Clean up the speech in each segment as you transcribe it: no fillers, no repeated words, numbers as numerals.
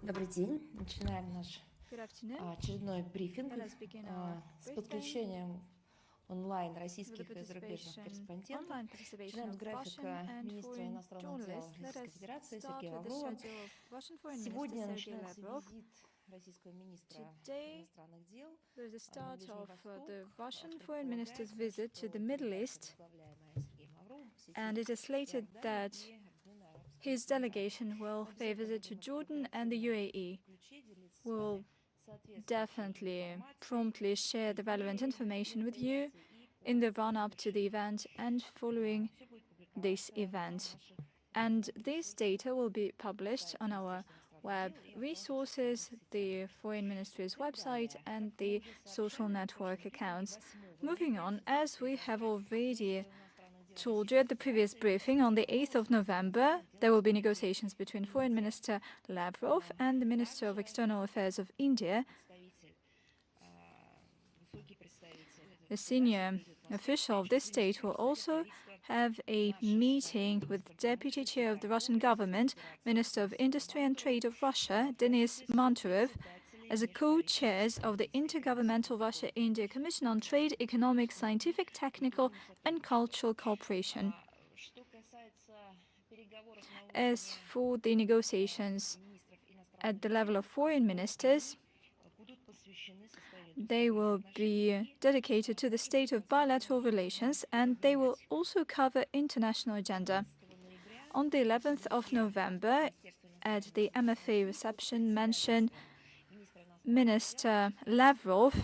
Добрый день. Начинаем наш очередной брифинг с подключением онлайн российских и зарубежных корреспондентов. Начинаем с графика министра иностранных дел Российской Федерации Сергея Лаврова. Сегодня начинается визит российского министра иностранных дел There's the на start Ближний of Восток. the Russian foreign minister's visit to the Middle East, and it is slated that his delegation will pay a visit to Jordan and the UAE. We will definitely promptly share the relevant information with you in the run-up to the event and following this event. And this data will be published on our web resources, the Foreign Ministry's website, and the social network accounts. Moving on, as we have already told you at the previous briefing, on the 8th of November, there will be negotiations between Foreign Minister Lavrov and the Minister of External Affairs of India. The senior official of this state will also have a meeting with Deputy Chair of the Russian government, Minister of Industry and Trade of Russia, Denis Manturov, as a co-chairs of the Intergovernmental Russia-India Commission on Trade, Economic, Scientific, Technical and Cultural Cooperation. As for the negotiations at the level of foreign ministers, they will be dedicated to the state of bilateral relations, and they will also cover international agenda. On the 11th of November, at the MFA reception mentioned, Minister Lavrov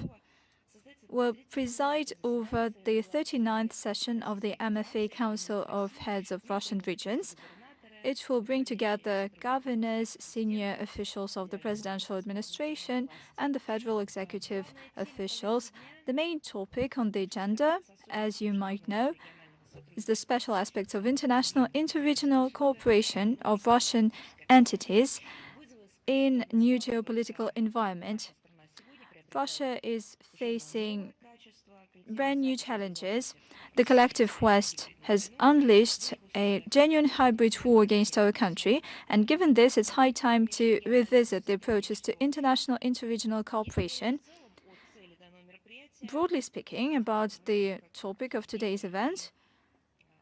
will preside over the 39th session of the MFA Council of Heads of Russian Regions. It will bring together governors, senior officials of the presidential administration, and the federal executive officials. The main topic on the agenda, as you might know, is the special aspects of international interregional cooperation of Russian entities in new geopolitical environment. Russia is facing brand new challenges. The collective West has unleashed a genuine hybrid war against our country, and given this, it's high time to revisit the approaches to international interregional cooperation. Broadly speaking, about the topic of today's event,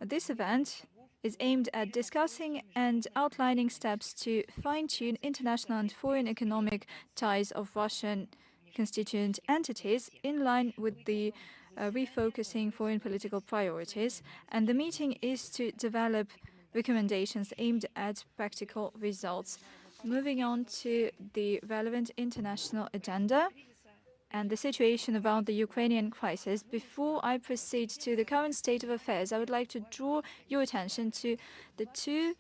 this event is aimed at discussing and outlining steps to fine-tune international and foreign economic ties of Russian constituent entities in line with the refocusing foreign political priorities, and the meeting is to develop recommendations aimed at practical results. Moving on to the relevant international agenda and the situation around the Ukrainian crisis, before I proceed to the current state of affairs, I would like to draw your attention to the two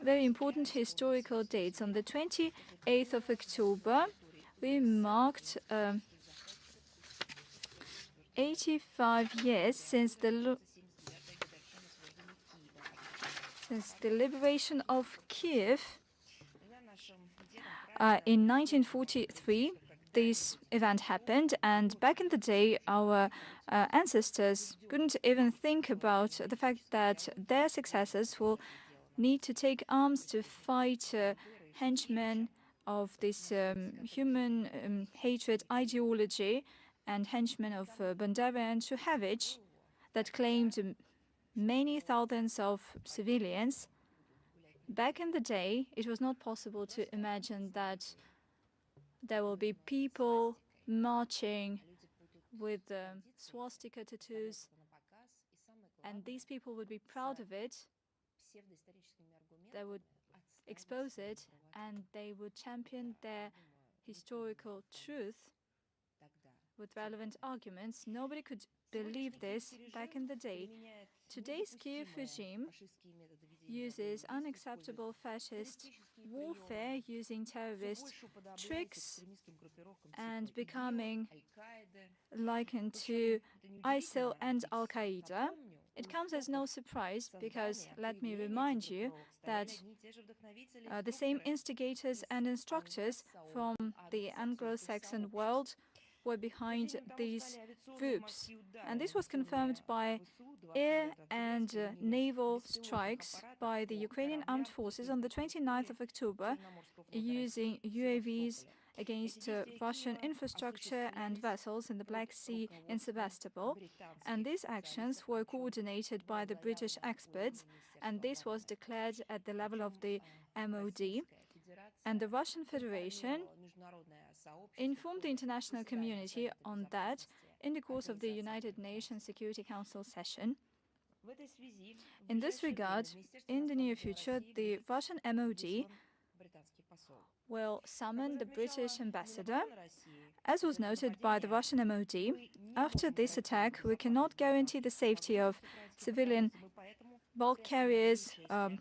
very important historical dates. On the 28th of October, we marked 85 years since the liberation of Kiev in 1943. This event happened, and back in the day, our ancestors couldn't even think about the fact that their successors will need to take arms to fight henchmen of this human hatred ideology and henchmen of Bandera and Shuhevich that claimed many thousands of civilians. Back in the day, it was not possible to imagine that there will be people marching with swastika tattoos, and these people would be proud of it. They would expose it, and they would champion their historical truth with relevant arguments. Nobody could believe this back in the day. Today's Kiev regime uses unacceptable fascist warfare using terrorist tricks and becoming likened to ISIL and Al-Qaeda. It comes as no surprise because, let me remind you, that the same instigators and instructors from the Anglo-Saxon world were behind these groups. And this was confirmed by air and naval strikes by the Ukrainian armed forces on the 29th of October using UAVs against Russian infrastructure and vessels in the Black Sea in Sebastopol. And these actions were coordinated by the British experts, and this was declared at the level of the MOD. And the Russian Federation informed the international community on that in the course of the United Nations Security Council session. In this regard, in the near future, the Russian MOD will summon the British ambassador. As was noted by the Russian MOD, after this attack, we cannot guarantee the safety of civilian bulk carriers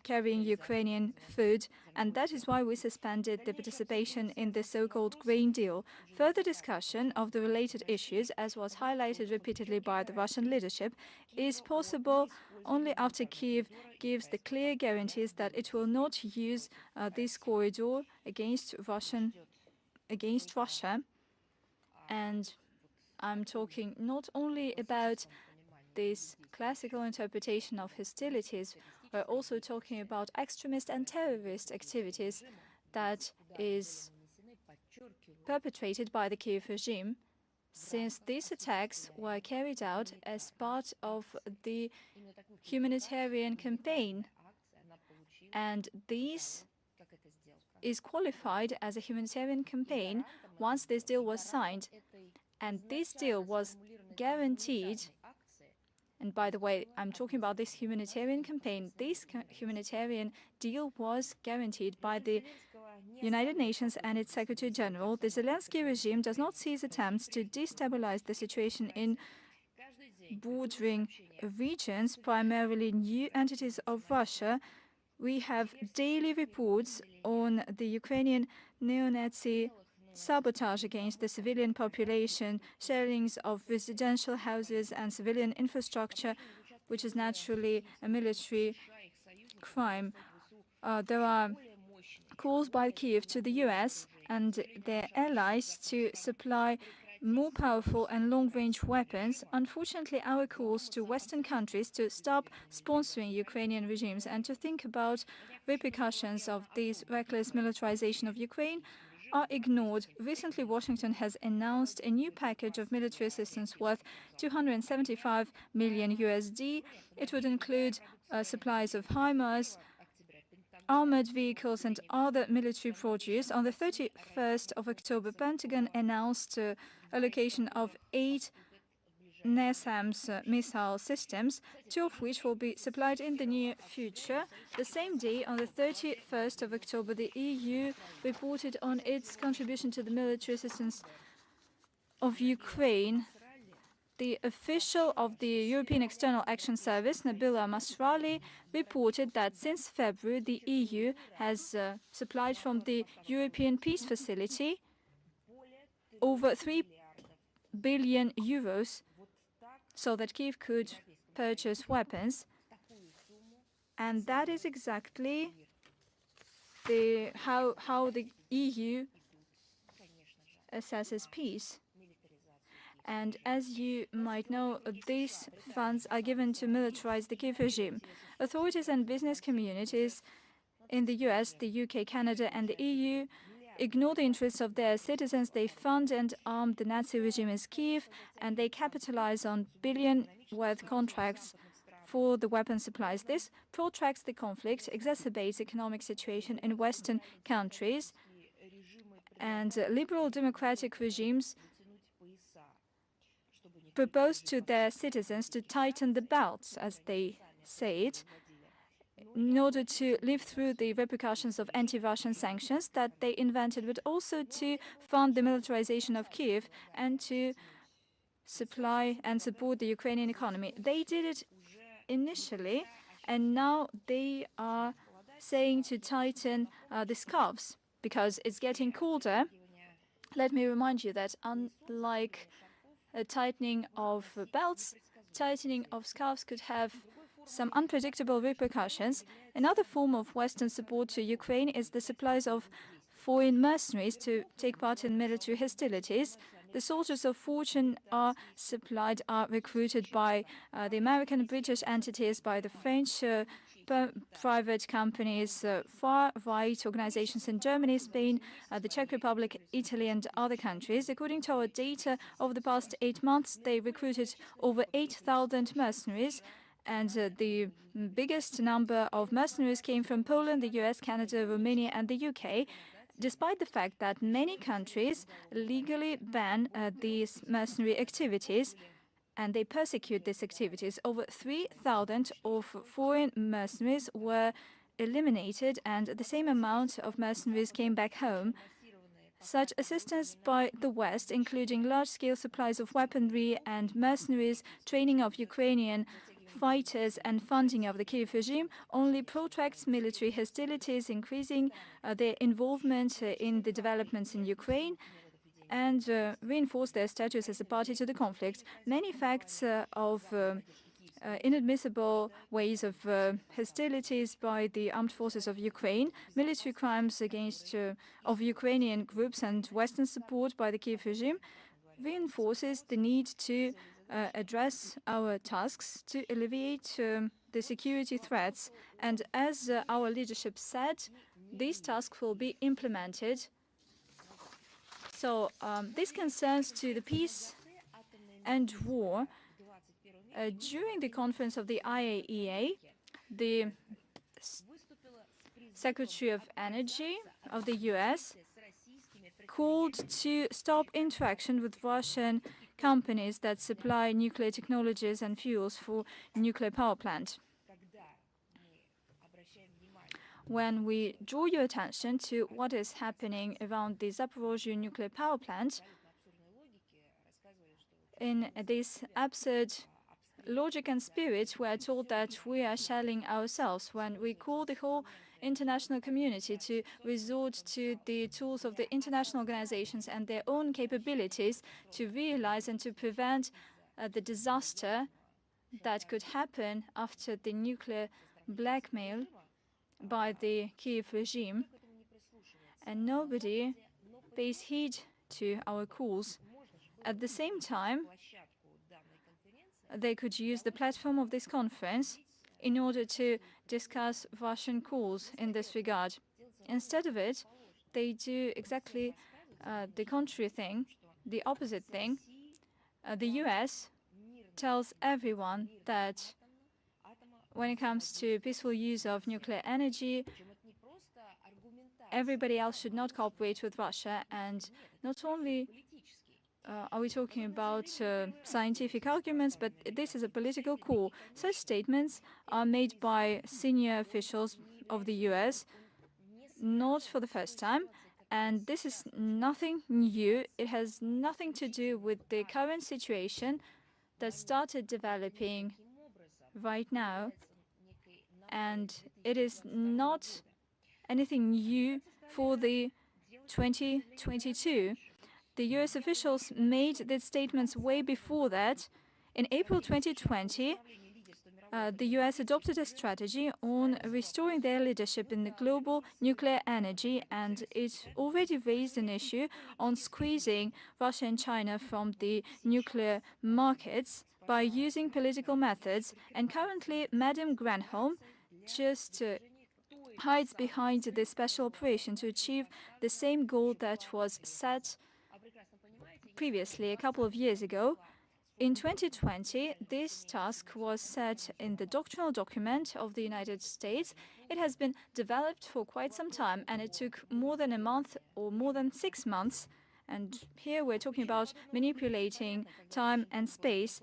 carrying Ukrainian food, and that is why we suspended the participation in the so-called grain deal. Further discussion of the related issues, as was highlighted repeatedly by the Russian leadership, is possible only after Kyiv gives the clear guarantees that it will not use this corridor against Russia. And I'm talking not only about this classical interpretation of hostilities, we're also talking about extremist and terrorist activities that is perpetrated by the Kyiv regime, since these attacks were carried out as part of the humanitarian campaign. And this is qualified as a humanitarian campaign once this deal was signed. And this deal was guaranteed. And by the way, I'm talking about this humanitarian campaign. This humanitarian deal was guaranteed by the United Nations and its Secretary General. The Zelensky regime does not cease attempts to destabilize the situation in bordering regions, primarily new entities of Russia. We have daily reports on the Ukrainian neo-Nazi sabotage against the civilian population, shellings of residential houses and civilian infrastructure, which is naturally a military crime. There are calls by Kyiv to the US and their allies to supply more powerful and long-range weapons. Unfortunately, our calls to Western countries to stop sponsoring Ukrainian regimes and to think about repercussions of this reckless militarization of Ukraine are ignored. Recently, Washington has announced a new package of military assistance worth $275 million USD. It would include supplies of HIMARS, armored vehicles, and other military produce. On the 31st of October, Pentagon announced allocation of 8 NASAMS missile systems, 2 of which will be supplied in the near future. The same day, on the 31st of October, the EU reported on its contribution to the military assistance of Ukraine. The official of the European External Action Service, Nabila Masrali, reported that since February, the EU has supplied from the European Peace Facility over 3 billion euros so that Kyiv could purchase weapons. And that is exactly how the EU assesses peace. And as you might know, these funds are given to militarize the Kyiv regime. Authorities and business communities in the US, the UK, Canada, and the EU ignore the interests of their citizens. They fund and arm the Nazi regime in Kyiv, and they capitalize on billion-worth contracts for the weapon supplies. This protracts the conflict, exacerbates the economic situation in Western countries, and liberal democratic regimes propose to their citizens to tighten the belts, as they say it, in order to live through the repercussions of anti-Russian sanctions that they invented, but also to fund the militarization of Kyiv and to supply and support the Ukrainian economy. They did it initially, and now they are saying to tighten the scarves because it's getting colder. Let me remind you that unlike a tightening of belts, tightening of scarves could have some unpredictable repercussions. Another form of Western support to Ukraine is the supplies of foreign mercenaries to take part in military hostilities. The soldiers of fortune are recruited by the American and British entities, by the French private companies, far-right organizations in Germany, Spain, the Czech Republic, Italy, and other countries. According to our data, over the past 8 months, they recruited over 8,000 mercenaries, and the biggest number of mercenaries came from Poland, the US, Canada, Romania, and the UK, despite the fact that many countries legally ban these mercenary activities and they persecute these activities. Over 3,000 of foreign mercenaries were eliminated, and the same amount of mercenaries came back home. Such assistance by the West, including large-scale supplies of weaponry and mercenaries, training of Ukrainian fighters, and funding of the Kyiv regime, only protracts military hostilities, increasing their involvement in the developments in Ukraine, and reinforce their status as a party to the conflict. Many facts of inadmissible ways of hostilities by the armed forces of Ukraine, military crimes against of Ukrainian groups, and Western support by the Kyiv regime reinforces the need to address our tasks to alleviate the security threats. And as our leadership said, these tasks will be implemented. So this concerns to the peace and war. During the conference of the IAEA, the Secretary of Energy of the US called to stop interaction with Russian companies that supply nuclear technologies and fuels for nuclear power plant. When we draw your attention to what is happening around the Zaporozhye nuclear power plant, in this absurd logic and spirit, we are told that we are shelling ourselves when we call the whole international community to resort to the tools of the international organizations and their own capabilities to realize and to prevent the disaster that could happen after the nuclear blackmail by the Kyiv regime. And nobody pays heed to our calls. At the same time, they could use the platform of this conference in order to discuss Russian calls in this regard. Instead of it, they do exactly the contrary thing, the opposite thing. The US tells everyone that when it comes to peaceful use of nuclear energy, everybody else should not cooperate with Russia. And not only are we talking about scientific arguments, but this is a political call. Such statements are made by senior officials of the US, not for the first time, and this is nothing new. It has nothing to do with the current situation that started developing right now, and it is not anything new for the 2022. The US officials made these statements way before that. In April 2020, the US adopted a strategy on restoring their leadership in the global nuclear energy, and it already raised an issue on squeezing Russia and China from the nuclear markets by using political methods. And currently, Madam Granholm just hides behind this special operation to achieve the same goal that was set previously, a couple of years ago. In 2020, this task was set in the doctrinal document of the United States. It has been developed for quite some time, and it took more than a month or more than 6 months. And here we're talking about manipulating time and space.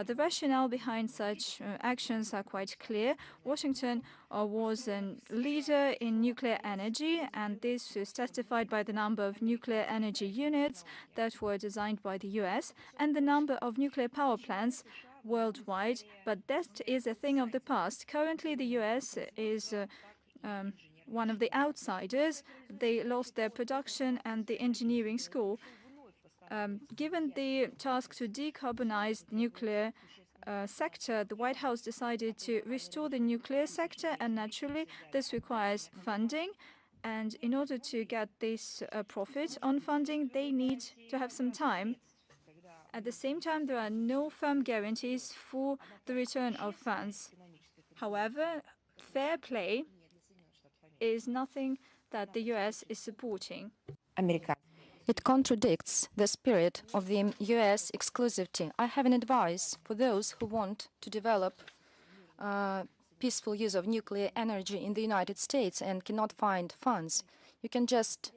The rationale behind such actions are quite clear. Washington was a leader in nuclear energy, and this is testified by the number of nuclear energy units that were designed by the US and the number of nuclear power plants worldwide. But that is a thing of the past. Currently, the US is one of the outsiders. They lost their production and the engineering school. Given the task to decarbonize the nuclear sector, the White House decided to restore the nuclear sector, and naturally this requires funding. And in order to get this profit on funding, they need to have some time. At the same time, there are no firm guarantees for the return of funds. However, fair play is nothing that the US is supporting. It contradicts the spirit of the US exclusivity. I have an advice for those who want to develop peaceful use of nuclear energy in the United States and cannot find funds. You can just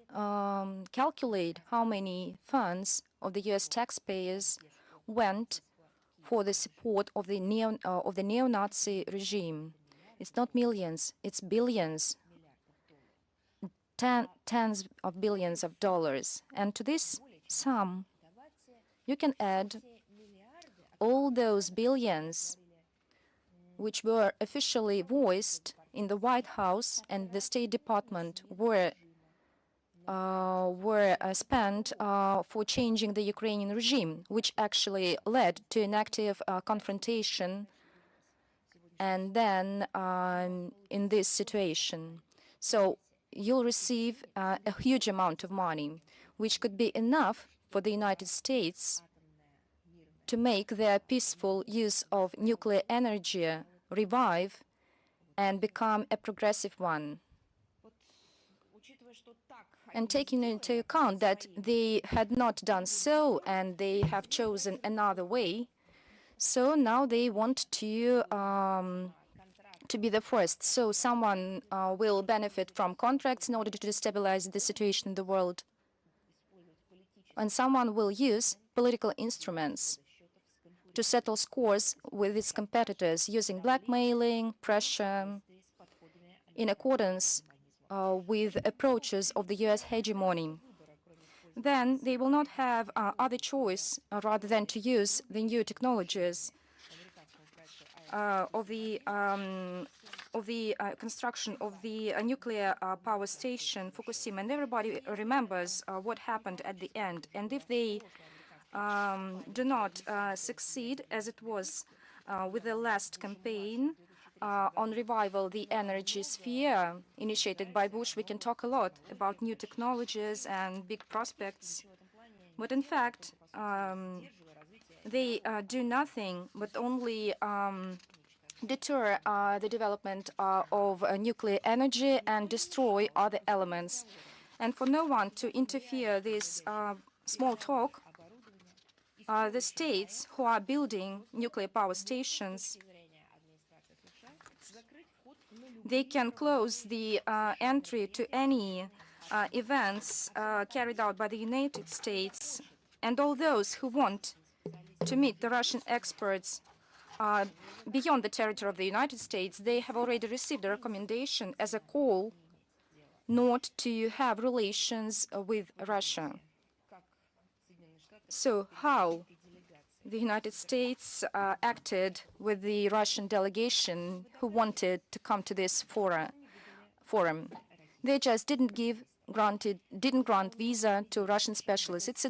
calculate how many funds of the US taxpayers went for the support of the neo-Nazi regime. It's not millions, it's billions, tens of billions of dollars. And to this sum, you can add all those billions which were officially voiced in the White House and the State Department were spent for changing the Ukrainian regime, which actually led to an active confrontation and then in this situation. So you'll receive a huge amount of money, which could be enough for the United States to make their peaceful use of nuclear energy revive and become a progressive one. And taking into account that they had not done so and they have chosen another way, so now they want to be the first. So someone will benefit from contracts in order to destabilize the situation in the world. And someone will use political instruments to settle scores with its competitors using blackmailing, pressure, in accordance with approaches of the US hegemony. Then they will not have other choice rather than to use the new technologies of the construction of the nuclear power station Fukushima. And everybody remembers what happened at the end. And if they do not succeed, as it was with the last campaign on revival the energy sphere initiated by Bush, we can talk a lot about new technologies and big prospects. But in fact, they do nothing but only deter the development of nuclear energy and destroy other elements. And for no one to interfere this small talk, the states who are building nuclear power stations, they can close the entry to any events carried out by the United States. And all those who want to meet the Russian experts beyond the territory of the United States, they have already received a recommendation as a call not to have relations with Russia. So how the United States acted with the Russian delegation who wanted to come to this forum? They just didn't grant visa to Russian specialists.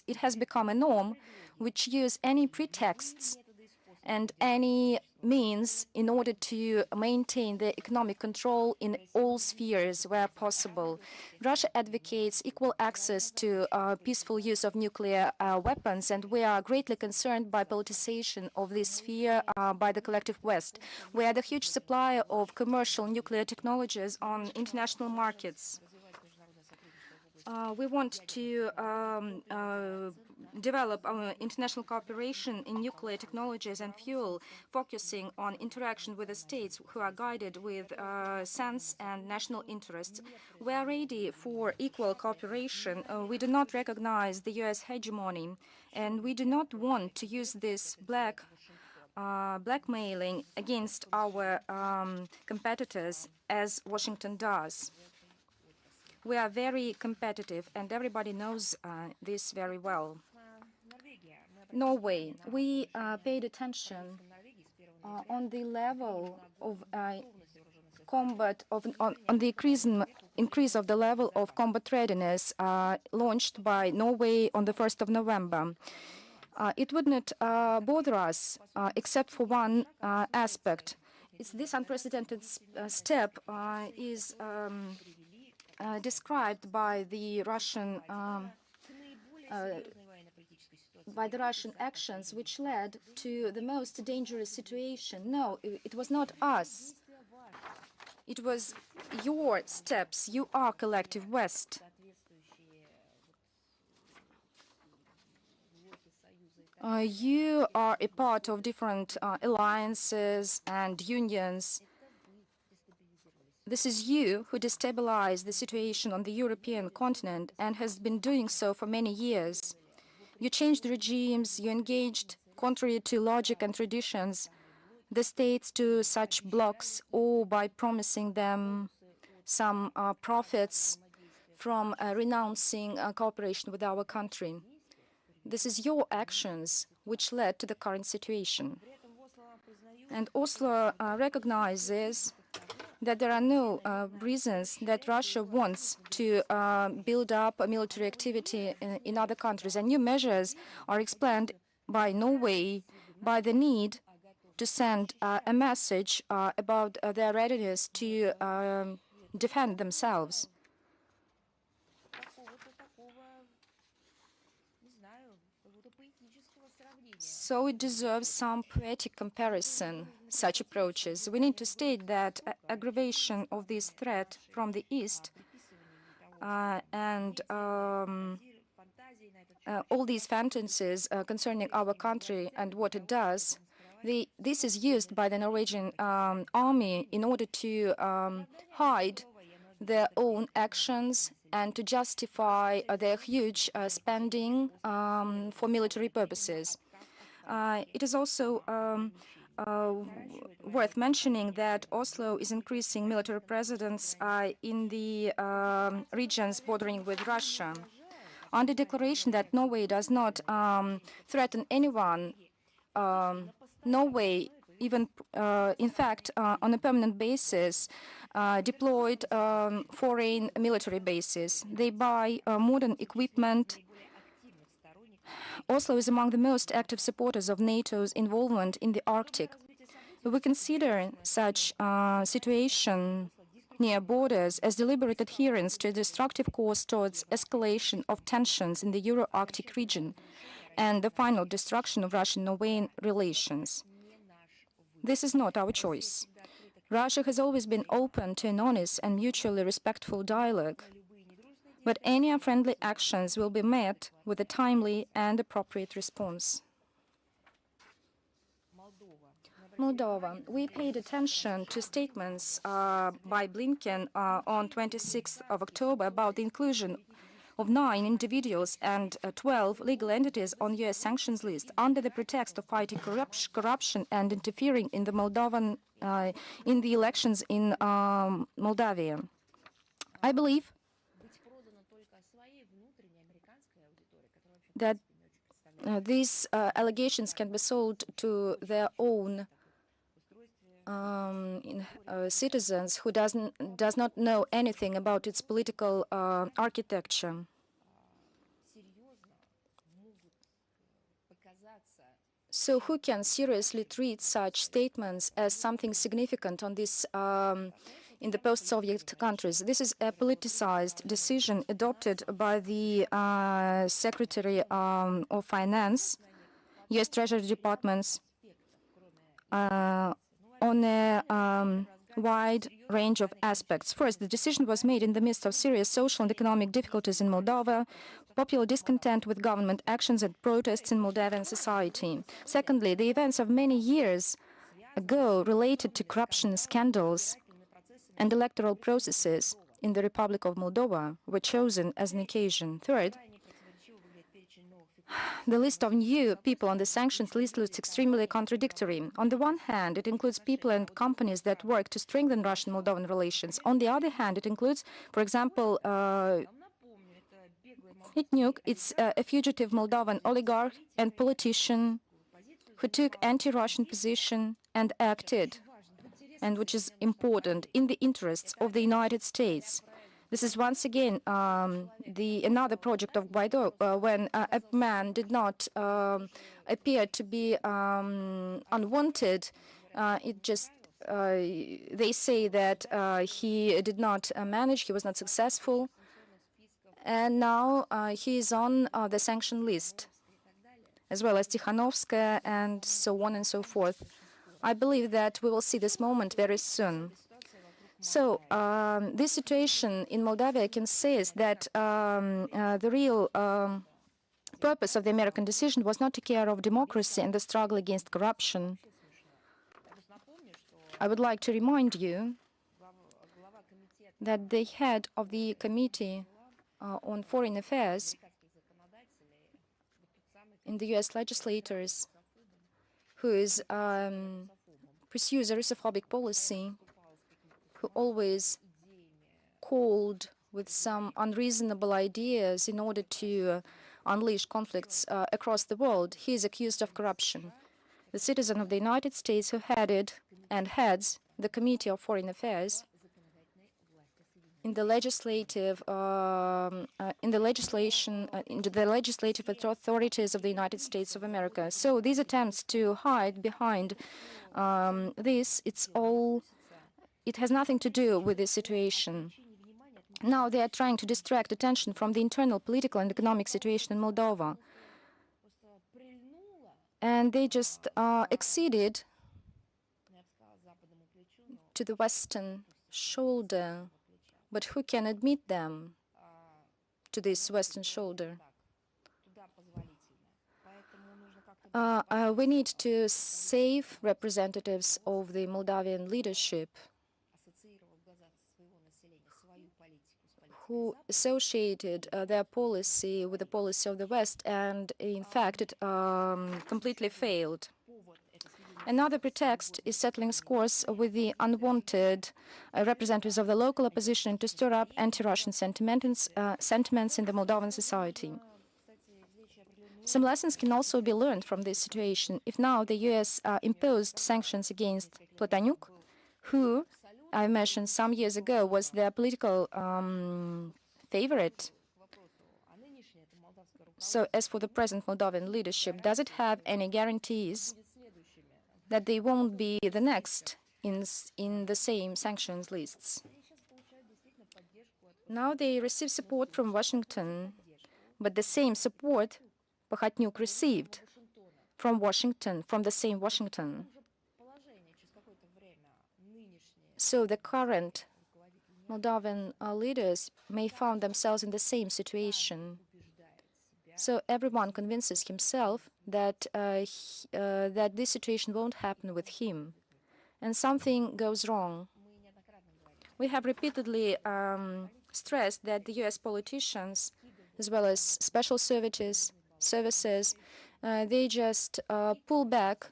It has become a norm which use any pretexts and any means in order to maintain the economic control in all spheres where possible. Russia advocates equal access to peaceful use of nuclear weapons, and we are greatly concerned by politicization of this sphere by the collective West. We are the huge supplier of commercial nuclear technologies on international markets. We want to develop our international cooperation in nuclear technologies and fuel, focusing on interaction with the states who are guided with sense and national interests. We are ready for equal cooperation. We do not recognize the US hegemony, and we do not want to use this blackmailing against our competitors as Washington does. We are very competitive, and everybody knows this very well. Norway, we paid attention on the level of combat, on the increase of the level of combat readiness launched by Norway on the 1st of November. It would not bother us except for one aspect. This unprecedented step is described by the Russian by the Russian actions which led to the most dangerous situation. No, it was not us. It was your steps. You are collective West. You are a part of different alliances and unions. This is you who destabilized the situation on the European continent and has been doing so for many years. You changed regimes, you engaged, contrary to logic and traditions, the states to such blocs, or by promising them some profits from renouncing cooperation with our country. This is your actions which led to the current situation. And Oslo recognizes that there are no reasons that Russia wants to build up a military activity in other countries. And new measures are explained by Norway by the need to send a message about their readiness to defend themselves. So it deserves some poetic comparison, such approaches. We need to state that aggravation of this threat from the East and all these fantasies concerning our country and what it does, this is used by the Norwegian army in order to hide their own actions and to justify their huge spending for military purposes. It is also worth mentioning that Oslo is increasing military presence in the regions bordering with Russia. On the declaration that Norway does not threaten anyone, Norway, even in fact, on a permanent basis, deployed foreign military bases. They buy modern equipment. Oslo is among the most active supporters of NATO's involvement in the Arctic. We consider such situation near borders as deliberate adherence to a destructive course towards escalation of tensions in the Euro-Arctic region and the final destruction of Russian-Norwegian relations. This is not our choice. Russia has always been open to an honest and mutually respectful dialogue, but any unfriendly actions will be met with a timely and appropriate response. Moldova. We paid attention to statements by Blinken on 26th of October about the inclusion of 9 individuals and 12 legal entities on U.S. sanctions list under the pretext of fighting corruption and interfering in the Moldovan in the elections in Moldavia. I believe that these allegations can be sold to their own citizens who does not know anything about its political architecture. So who can seriously treat such statements as something significant on this in the post-Soviet countries? This is a politicized decision adopted by the Secretary of Finance, U.S. Treasury Departments, on a wide range of aspects. First, the decision was made in the midst of serious social and economic difficulties in Moldova, popular discontent with government actions and protests in Moldovan society. Secondly, the events of many years ago related to corruption scandals and electoral processes in the Republic of Moldova were chosen as an occasion. Third, the list of new people on the sanctions list looks extremely contradictory. On the one hand, it includes people and companies that work to strengthen Russian-Moldovan relations. On the other hand, it includes, for example, RTUK. It's a fugitive Moldovan oligarch and politician who took anti-Russian position and acted, and which is important, in the interests of the United States. This is once again another project of Guaido, when a man did not appear to be unwanted. They say that he did not manage, he was not successful, and now he is on the sanction list. as well as Tikhanovskaya, and so on and so forth. I believe that we will see this moment very soon. So this situation in Moldavia, I can say, is that the real purpose of the American decision was not to care of democracy and the struggle against corruption. I would like to remind you that the head of the Committee on Foreign Affairs in the US legislators, who pursues a Russophobic policy, who always called with some unreasonable ideas in order to unleash conflicts across the world, he is accused of corruption. The citizen of the United States who headed and heads the Committee of Foreign Affairs in the legislative authorities of the United States of America. So these attempts to hide behind this, it has nothing to do with this situation. Now they are trying to distract attention from the internal political and economic situation in Moldova. And they just acceded to the Western shoulder. But who can admit them to this Western shoulder? We need to save representatives of the Moldavian leadership who associated their policy with the policy of the West, and in fact it completely failed. Another pretext is settling scores with the unwanted representatives of the local opposition to stir up anti-Russian sentiments in the Moldovan society. Some lessons can also be learned from this situation. If now the US imposed sanctions against Platanyuk, who I mentioned some years ago was their political favorite. So as for the present Moldovan leadership, does it have any guarantees that they won't be the next in the same sanctions lists? Now they receive support from Washington, but the same support Pakhatnyuk received from Washington, from the same Washington. So the current Moldovan leaders may find themselves in the same situation. So everyone convinces himself that that this situation won't happen with him, and something goes wrong. We have repeatedly stressed that the US politicians, as well as special services, they just pull back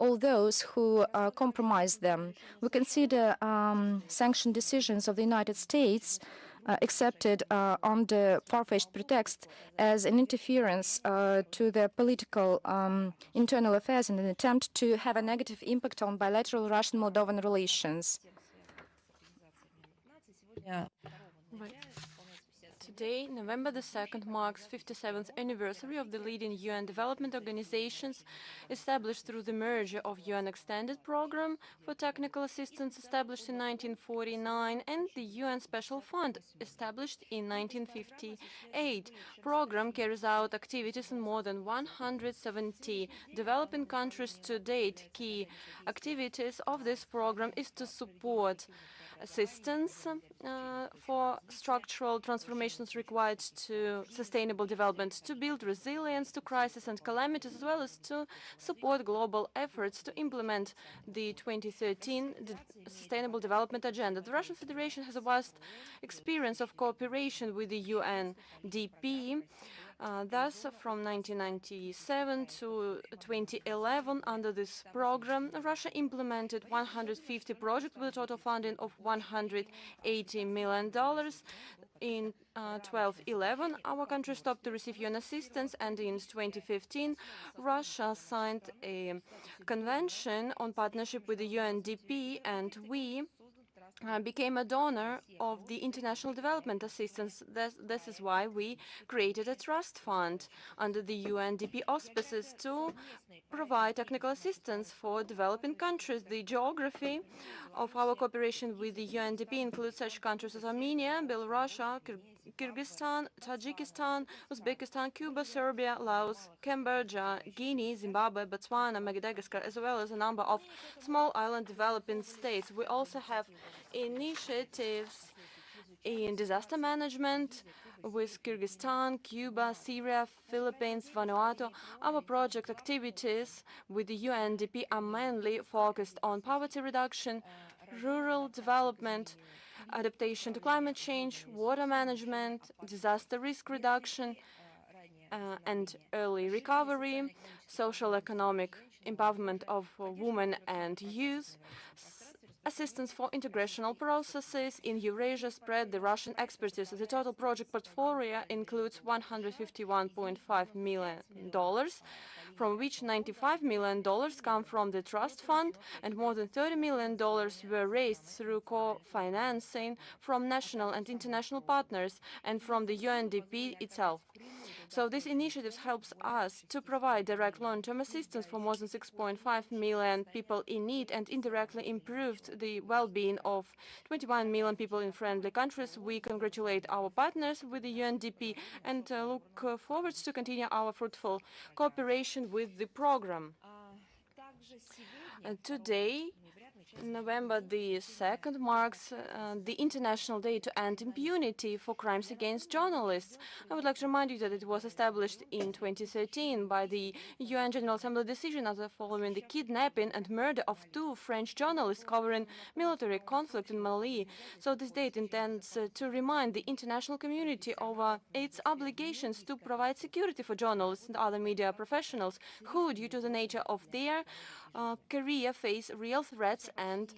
all those who compromise them. We consider sanction decisions of the United States accepted under far-fetched pretext as an interference to the political internal affairs in an attempt to have a negative impact on bilateral Russian-Moldovan relations. Today, November the 2nd, marks 57th anniversary of the leading UN development organizations established through the merger of UN Extended Program for Technical Assistance established in 1949 and the UN Special Fund established in 1958. Program carries out activities in more than 170 developing countries to date. Key activities of this program is to support assistance for structural transformations required to sustainable development, to build resilience to crisis and calamities, as well as to support global efforts to implement the 2013 Sustainable Development Agenda. The Russian Federation has a vast experience of cooperation with the UNDP. Thus, from 1997 to 2011, under this program, Russia implemented 150 projects with a total funding of $180 million. In 2011, our country stopped to receive UN assistance, and in 2015, Russia signed a convention on partnership with the UNDP, and we became a donor of the international development assistance. This is why we created a trust fund under the UNDP auspices to provide technical assistance for developing countries. The geography of our cooperation with the UNDP includes such countries as Armenia, Belarus, Kyrgyzstan, Tajikistan, Uzbekistan, Cuba, Serbia, Laos, Cambodia, Guinea, Zimbabwe, Botswana, Madagascar, as well as a number of small island developing states. We also have initiatives in disaster management with Kyrgyzstan, Cuba, Syria, Philippines, Vanuatu. Our project activities with the UNDP are mainly focused on poverty reduction, rural development, adaptation to climate change, water management, disaster risk reduction, and early recovery, social economic empowerment of women and youth, assistance for integrational processes in Eurasia, spread the Russian expertise. The total project portfolio includes $151.5 million, from which $95 million come from the trust fund, and more than $30 million were raised through co-financing from national and international partners and from the UNDP itself. So this initiative helps us to provide direct long-term assistance for more than 6.5 million people in need and indirectly improved the well-being of 21 million people in friendly countries. We congratulate our partners with the UNDP and look forward to continue our fruitful cooperation with the program. Today, November the 2nd marks the International Day to End Impunity for Crimes Against Journalists. I would like to remind you that it was established in 2013 by the UN General Assembly decision after following the kidnapping and murder of 2 French journalists covering military conflict in Mali. So this date intends to remind the international community of its obligations to provide security for journalists and other media professionals who, due to the nature of their career, face real threats and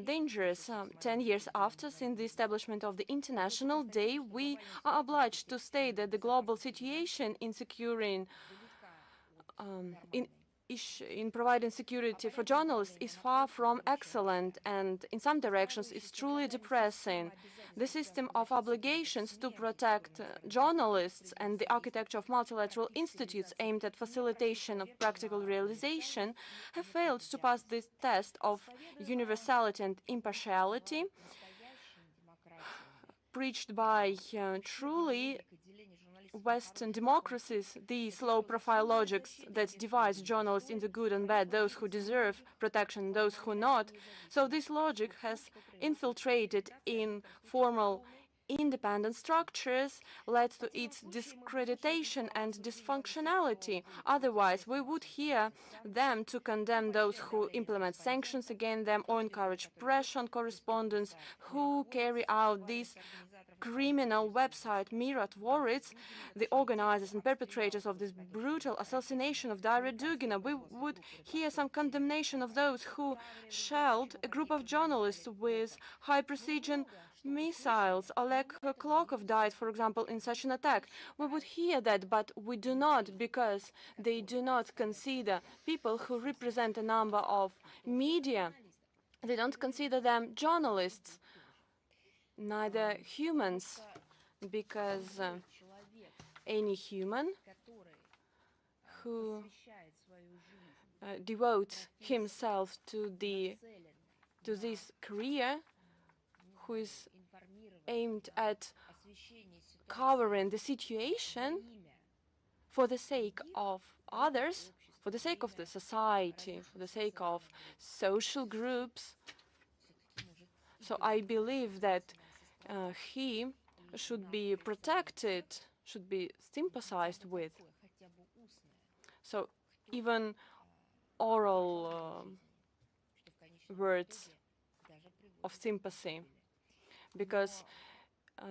dangers. 10 years after, since the establishment of the International Day, we are obliged to state that the global situation in securing in providing security for journalists is far from excellent, and in some directions it's truly depressing. The system of obligations to protect journalists and the architecture of multilateral institutes aimed at facilitation of practical realization have failed to pass this test of universality and impartiality preached by truly Western democracies. These low-profile logics that divide journalists into good and bad, those who deserve protection, those who not. So this logic has infiltrated in formal independent structures, led to its discreditation and dysfunctionality. Otherwise, we would hear them to condemn those who implement sanctions against them or encourage pressure on correspondents who carry out these criminal website mirror towards the organizers and perpetrators of this brutal assassination of Daria Dugina. We would hear some condemnation of those who shelled a group of journalists with high-precision missiles. Oleg Klokov died, for example, in such an attack. We would hear that, but we do not, because they do not consider people who represent a number of media. They don't consider them journalists, neither humans, because any human who devotes himself to this career, who is aimed at covering the situation for the sake of others, for the sake of the society, for the sake of social groups. So I believe that he should be protected, should be sympathized with. So even oral words of sympathy, because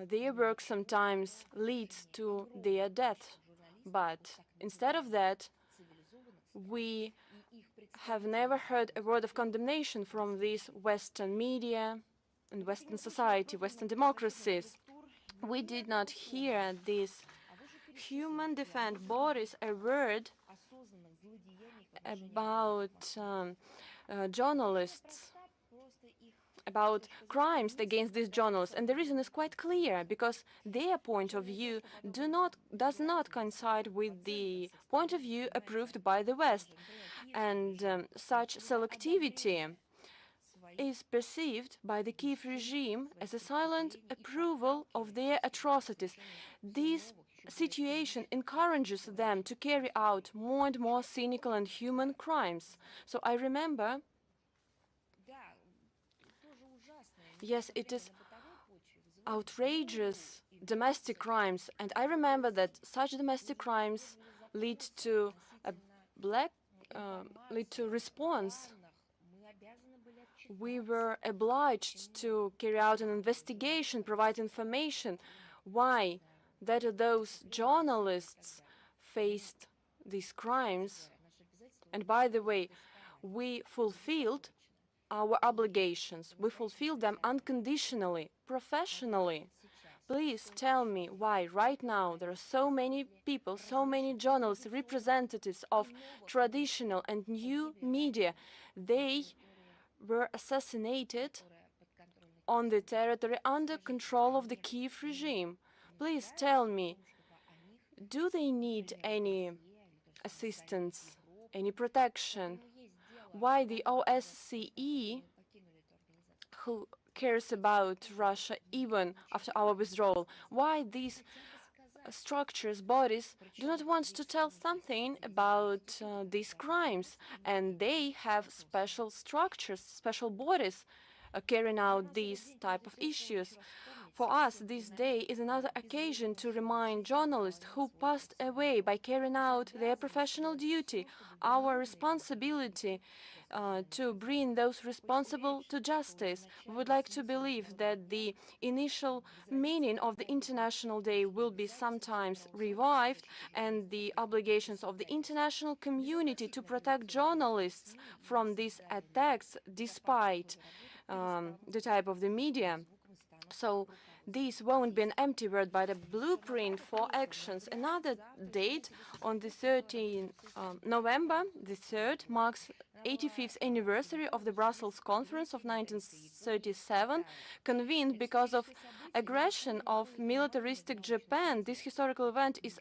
their work sometimes leads to their death. But instead of that, we have never heard a word of condemnation from these Western media and Western society, Western democracies. We did not hear these human defense bodies a word about journalists, about crimes against these journalists, and the reason is quite clear, because their point of view does not coincide with the point of view approved by the West, and such selectivity is perceived by the Kiev regime as a silent approval of their atrocities. This situation encourages them to carry out more and more cynical and human crimes. So I remember, yes, it is outrageous domestic crimes, and I remember that such domestic crimes lead to response. We were obliged to carry out an investigation, provide information why those journalists faced these crimes. And by the way, we fulfilled our obligations. We fulfilled them unconditionally, professionally. Please tell me why right now there are so many people, so many journalists, representatives of traditional and new media. They were assassinated on the territory under control of the Kiev regime. Please tell me, do they need any assistance, any protection? Why the OSCE, who cares about Russia even after our withdrawal, why these structures, bodies, do not want to tell something about these crimes, and they have special structures, special bodies carrying out these type of issues. For us, this day is another occasion to remind journalists who passed away by carrying out their professional duty, our responsibility to bring those responsible to justice. We would like to believe that the initial meaning of the International Day will be sometimes revived, and the obligations of the international community to protect journalists from these attacks, despite the type of the media. So this won't be an empty word, but a blueprint for actions. Another date on the 13th November, the 3rd, marks 85th anniversary of the Brussels Conference of 1937, convened because of aggression of militaristic Japan. This historical event is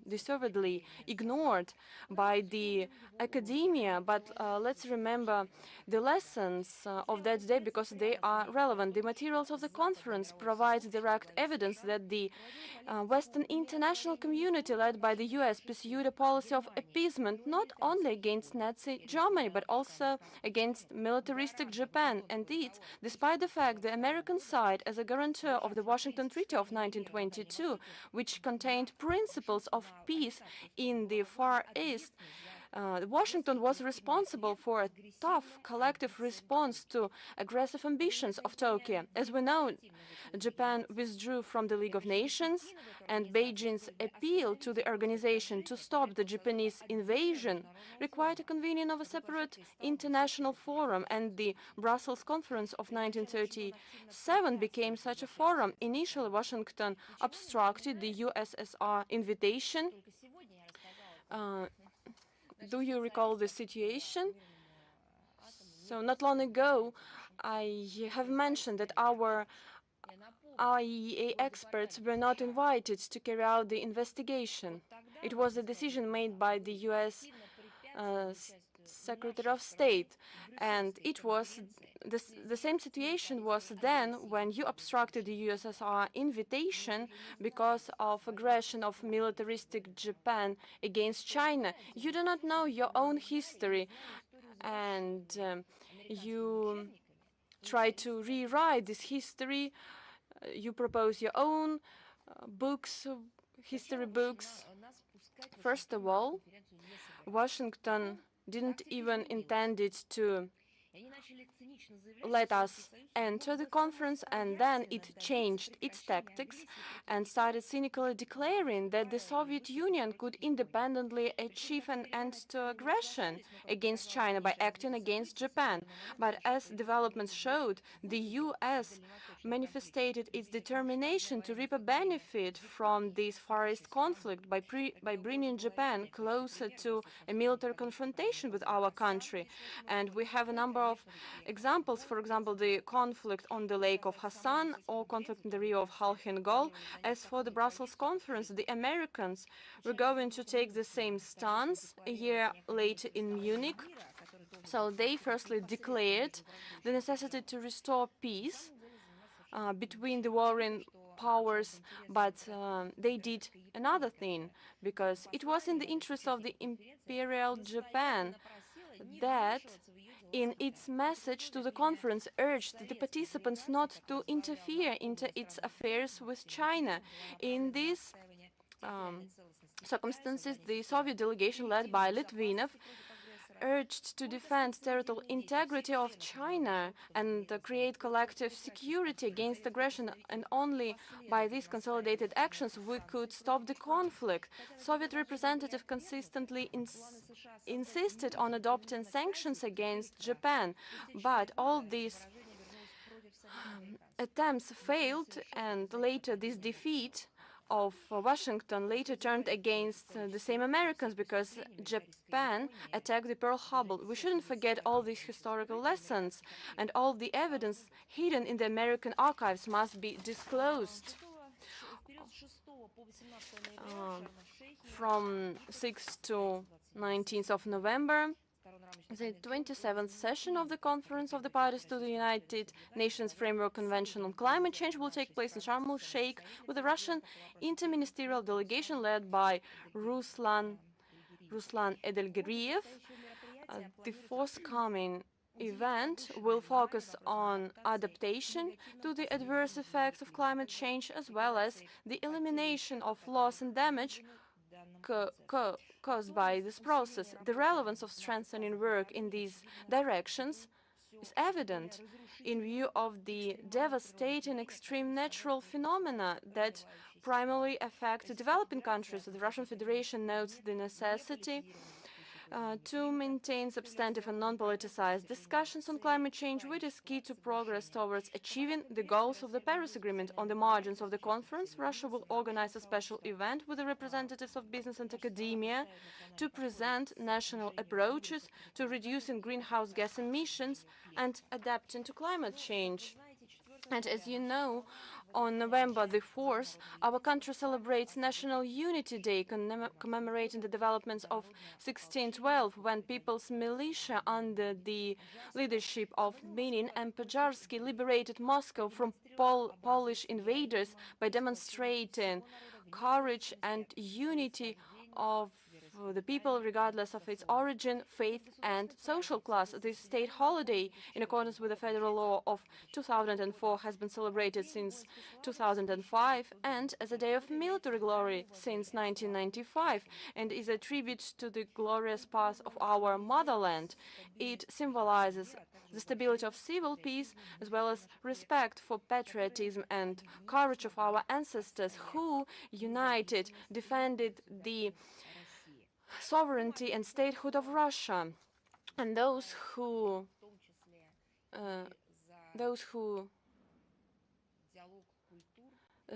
deservedly ignored by the academia, but let's remember the lessons of that day because they are relevant. The materials of the conference provide direct evidence that the Western international community led by the US pursued a policy of appeasement not only against Nazi Germany but also against militaristic Japan. Indeed, despite the fact the American side, as a guarantor of the Washington Treaty of 1922, which contained principles of peace in the Far East, Washington was responsible for a tough collective response to aggressive ambitions of Tokyo. As we know, Japan withdrew from the League of Nations, and Beijing's appeal to the organization to stop the Japanese invasion required a convening of a separate international forum, and the Brussels Conference of 1937 became such a forum. Initially, Washington obstructed the USSR invitation. Do you recall the situation? So not long ago, I have mentioned that our IAEA experts were not invited to carry out the investigation. It was a decision made by the US Secretary of State, and it was the same situation was then when you obstructed the USSR invitation because of aggression of militaristic Japan against China. You do not know your own history, and you try to rewrite this history. You propose your own books, history books. First of all, Washington didn't even intend it to let us enter the conference, and then it changed its tactics and started cynically declaring that the Soviet Union could independently achieve an end to aggression against China by acting against Japan. But as developments showed, the US manifested its determination to reap a benefit from this Far East conflict by bringing Japan closer to a military confrontation with our country. And we have a number of examples examples, for example, the conflict on the Lake of Hassan or conflict in the Rio of Halchingol. As for the Brussels conference, the Americans were going to take the same stance a year later in Munich. So they firstly declared the necessity to restore peace between the warring powers, but they did another thing, because it was in the interest of the Imperial Japan that in its message to the conference urged the participants not to interfere into its affairs with China. In these circumstances, the Soviet delegation led by Litvinov urged to defend territorial integrity of China and create collective security against aggression, and only by these consolidated actions we could stop the conflict. Soviet representatives consistently insisted on adopting sanctions against Japan, but all these attempts failed, and later this defeat of Washington later turned against the same Americans, because Japan attacked the Pearl Harbor. We shouldn't forget all these historical lessons, and all the evidence hidden in the American archives must be disclosed. From 6th to 19th of November, the 27th session of the Conference of the Parties to the United Nations Framework Convention on Climate Change will take place in Sharm el-Sheikh with a Russian interministerial delegation led by Ruslan Edelgeriyev. The forthcoming event will focus on adaptation to the adverse effects of climate change, as well as the elimination of loss and damage caused by this process. The relevance of strengthening work in these directions is evident in view of the devastating extreme natural phenomena that primarily affect developing countries. The Russian Federation notes the necessity to maintain substantive and non-politicized discussions on climate change, which is key to progress towards achieving the goals of the Paris Agreement. On the margins of the conference, Russia will organize a special event with the representatives of business and academia to present national approaches to reducing greenhouse gas emissions and adapting to climate change. And as you know, on November the 4th, our country celebrates National Unity Day, commemorating the developments of 1612, when People's Militia, under the leadership of Minin and Pojarsky, liberated Moscow from Polish invaders by demonstrating courage and unity of the people, regardless of its origin, faith, and social class. This state holiday, in accordance with the federal law of 2004, has been celebrated since 2005 and as a day of military glory since 1995, and is a tribute to the glorious past of our motherland. It symbolizes the stability of civil peace, as well as respect for patriotism and courage of our ancestors who, united, defended the sovereignty and statehood of Russia, and those who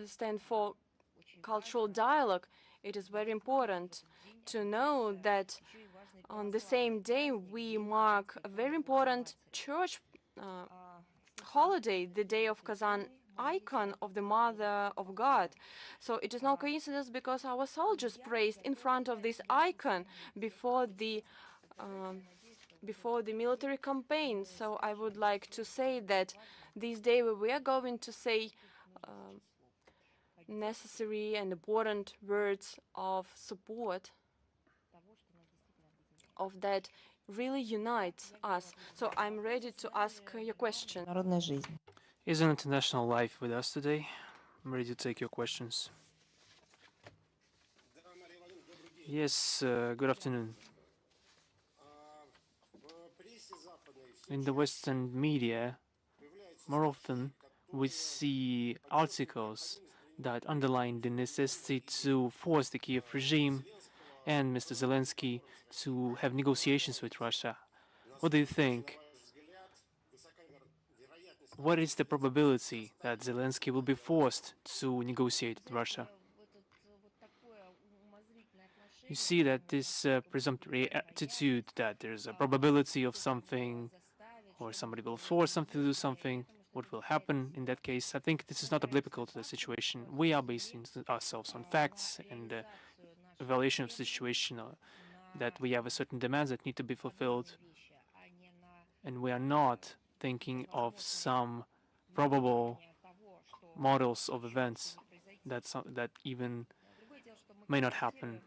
stand for cultural dialogue. It is very important to know that on the same day we mark a very important church holiday, the Day of Kazan icon of the Mother of God. So it is no coincidence, because our soldiers praised in front of this icon before the military campaign. So I would like to say that this day we are going to say necessary and important words of support of that really unites us. So I'm ready to ask your question. Is an international life with us today? I'm ready to take your questions. Yes, good afternoon. In the Western media, more often we see articles that underline the necessity to force the Kiev regime and Mr. Zelensky to have negotiations with Russia. What do you think? What is the probability that Zelensky will be forced to negotiate with Russia? You see that this presumptory attitude that there's a probability of something or somebody will force something to do something. What will happen in that case? I think this is not applicable to the situation. We are basing ourselves on facts and evaluation of the situation, that we have a certain demands that need to be fulfilled, and we are not thinking of some probable models of events that even may not happen.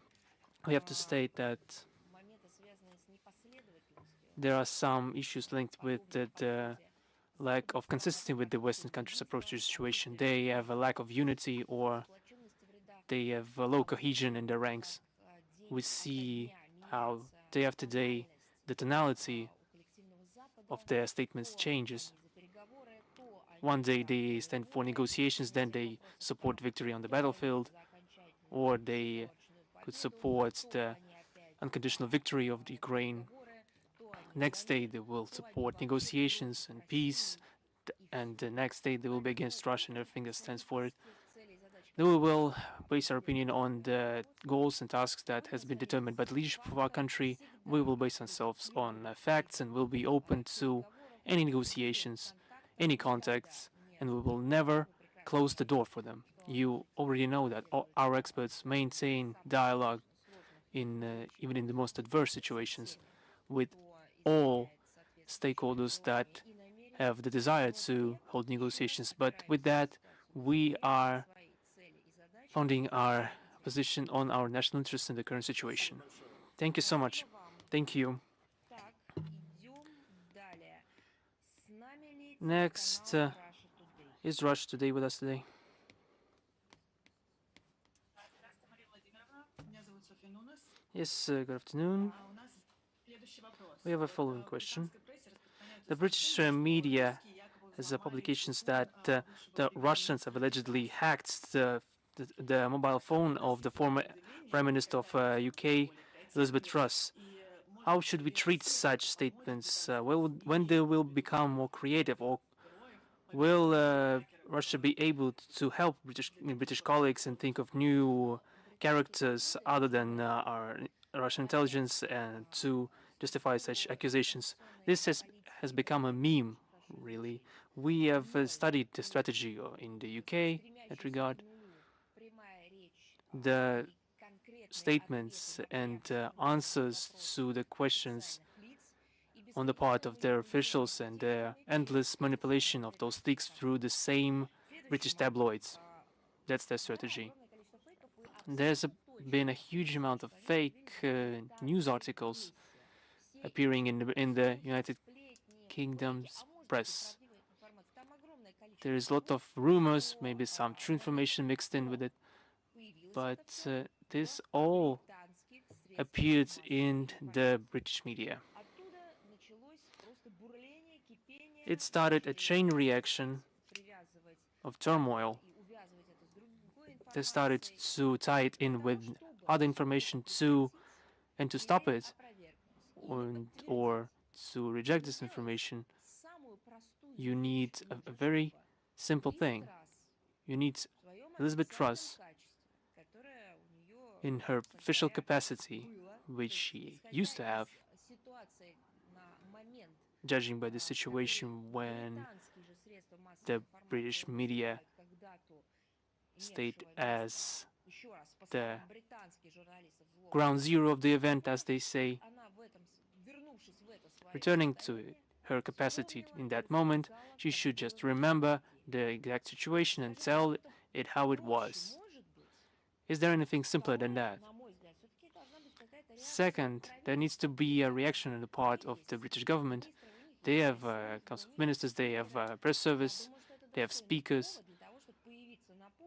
We have to state that there are some issues linked with the lack of consistency with the Western countries' approach to the situation. They have a lack of unity, or they have a low cohesion in their ranks. We see how day after day the tonality of their statements changes. One day they stand for negotiations, then they support victory on the battlefield, or they could support the unconditional victory of the Ukraine. Next day they will support negotiations and peace, and the next day they will be against Russia and everything that stands for it. Then we will base our opinion on the goals and tasks that has been determined by the leadership of our country. We will base ourselves on facts, and will be open to any negotiations, any contacts, and we will never close the door for them. You already know that our experts maintain dialogue even in the most adverse situations with all stakeholders that have the desire to hold negotiations. But with that, we are founding our position on our national interests in the current situation. Thank you so much. Thank you. Next is Russia Today with us today. Yes, good afternoon. We have a following question. The British media has publications that the Russians have allegedly hacked the mobile phone of the former Prime Minister of UK, Elizabeth Truss. How should we treat such statements? When they will become more creative, or will Russia be able to help British colleagues and think of new characters other than our Russian intelligence and to justify such accusations? This has become a meme, really. We have studied the strategy in the UK in that regard. The statements and answers to the questions on the part of their officials and their endless manipulation of those leaks through the same British tabloids. That's their strategy. There's been a huge amount of fake news articles appearing in the United Kingdom's press. There is a lot of rumors, maybe some true information mixed in with it, but this all appeared in the British media. It started a chain reaction of turmoil. They started to tie it in with other information and to stop it, or to reject this information. You need a very simple thing. You need Elizabeth Truss in her official capacity, which she used to have, judging by the situation when the British media stayed as the ground zero of the event, as they say. Returning to her capacity in that moment, she should just remember the exact situation and tell it how it was. Is there anything simpler than that? Second, there needs to be a reaction on the part of the British government. They have a Council of Ministers, they have a press service, they have speakers.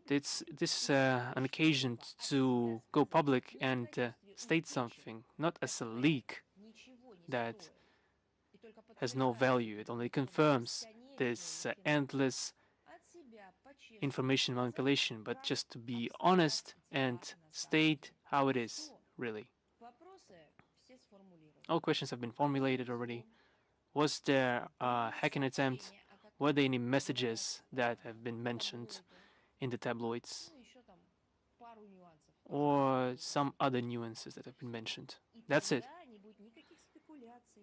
This is an occasion to go public and state something, not as a leak that has no value. It only confirms this endless information manipulation, but just to be honest and state how it is, really. All questions have been formulated already. Was there a hacking attempt? Were there any messages that have been mentioned in the tabloids? Or some other nuances that have been mentioned? That's it.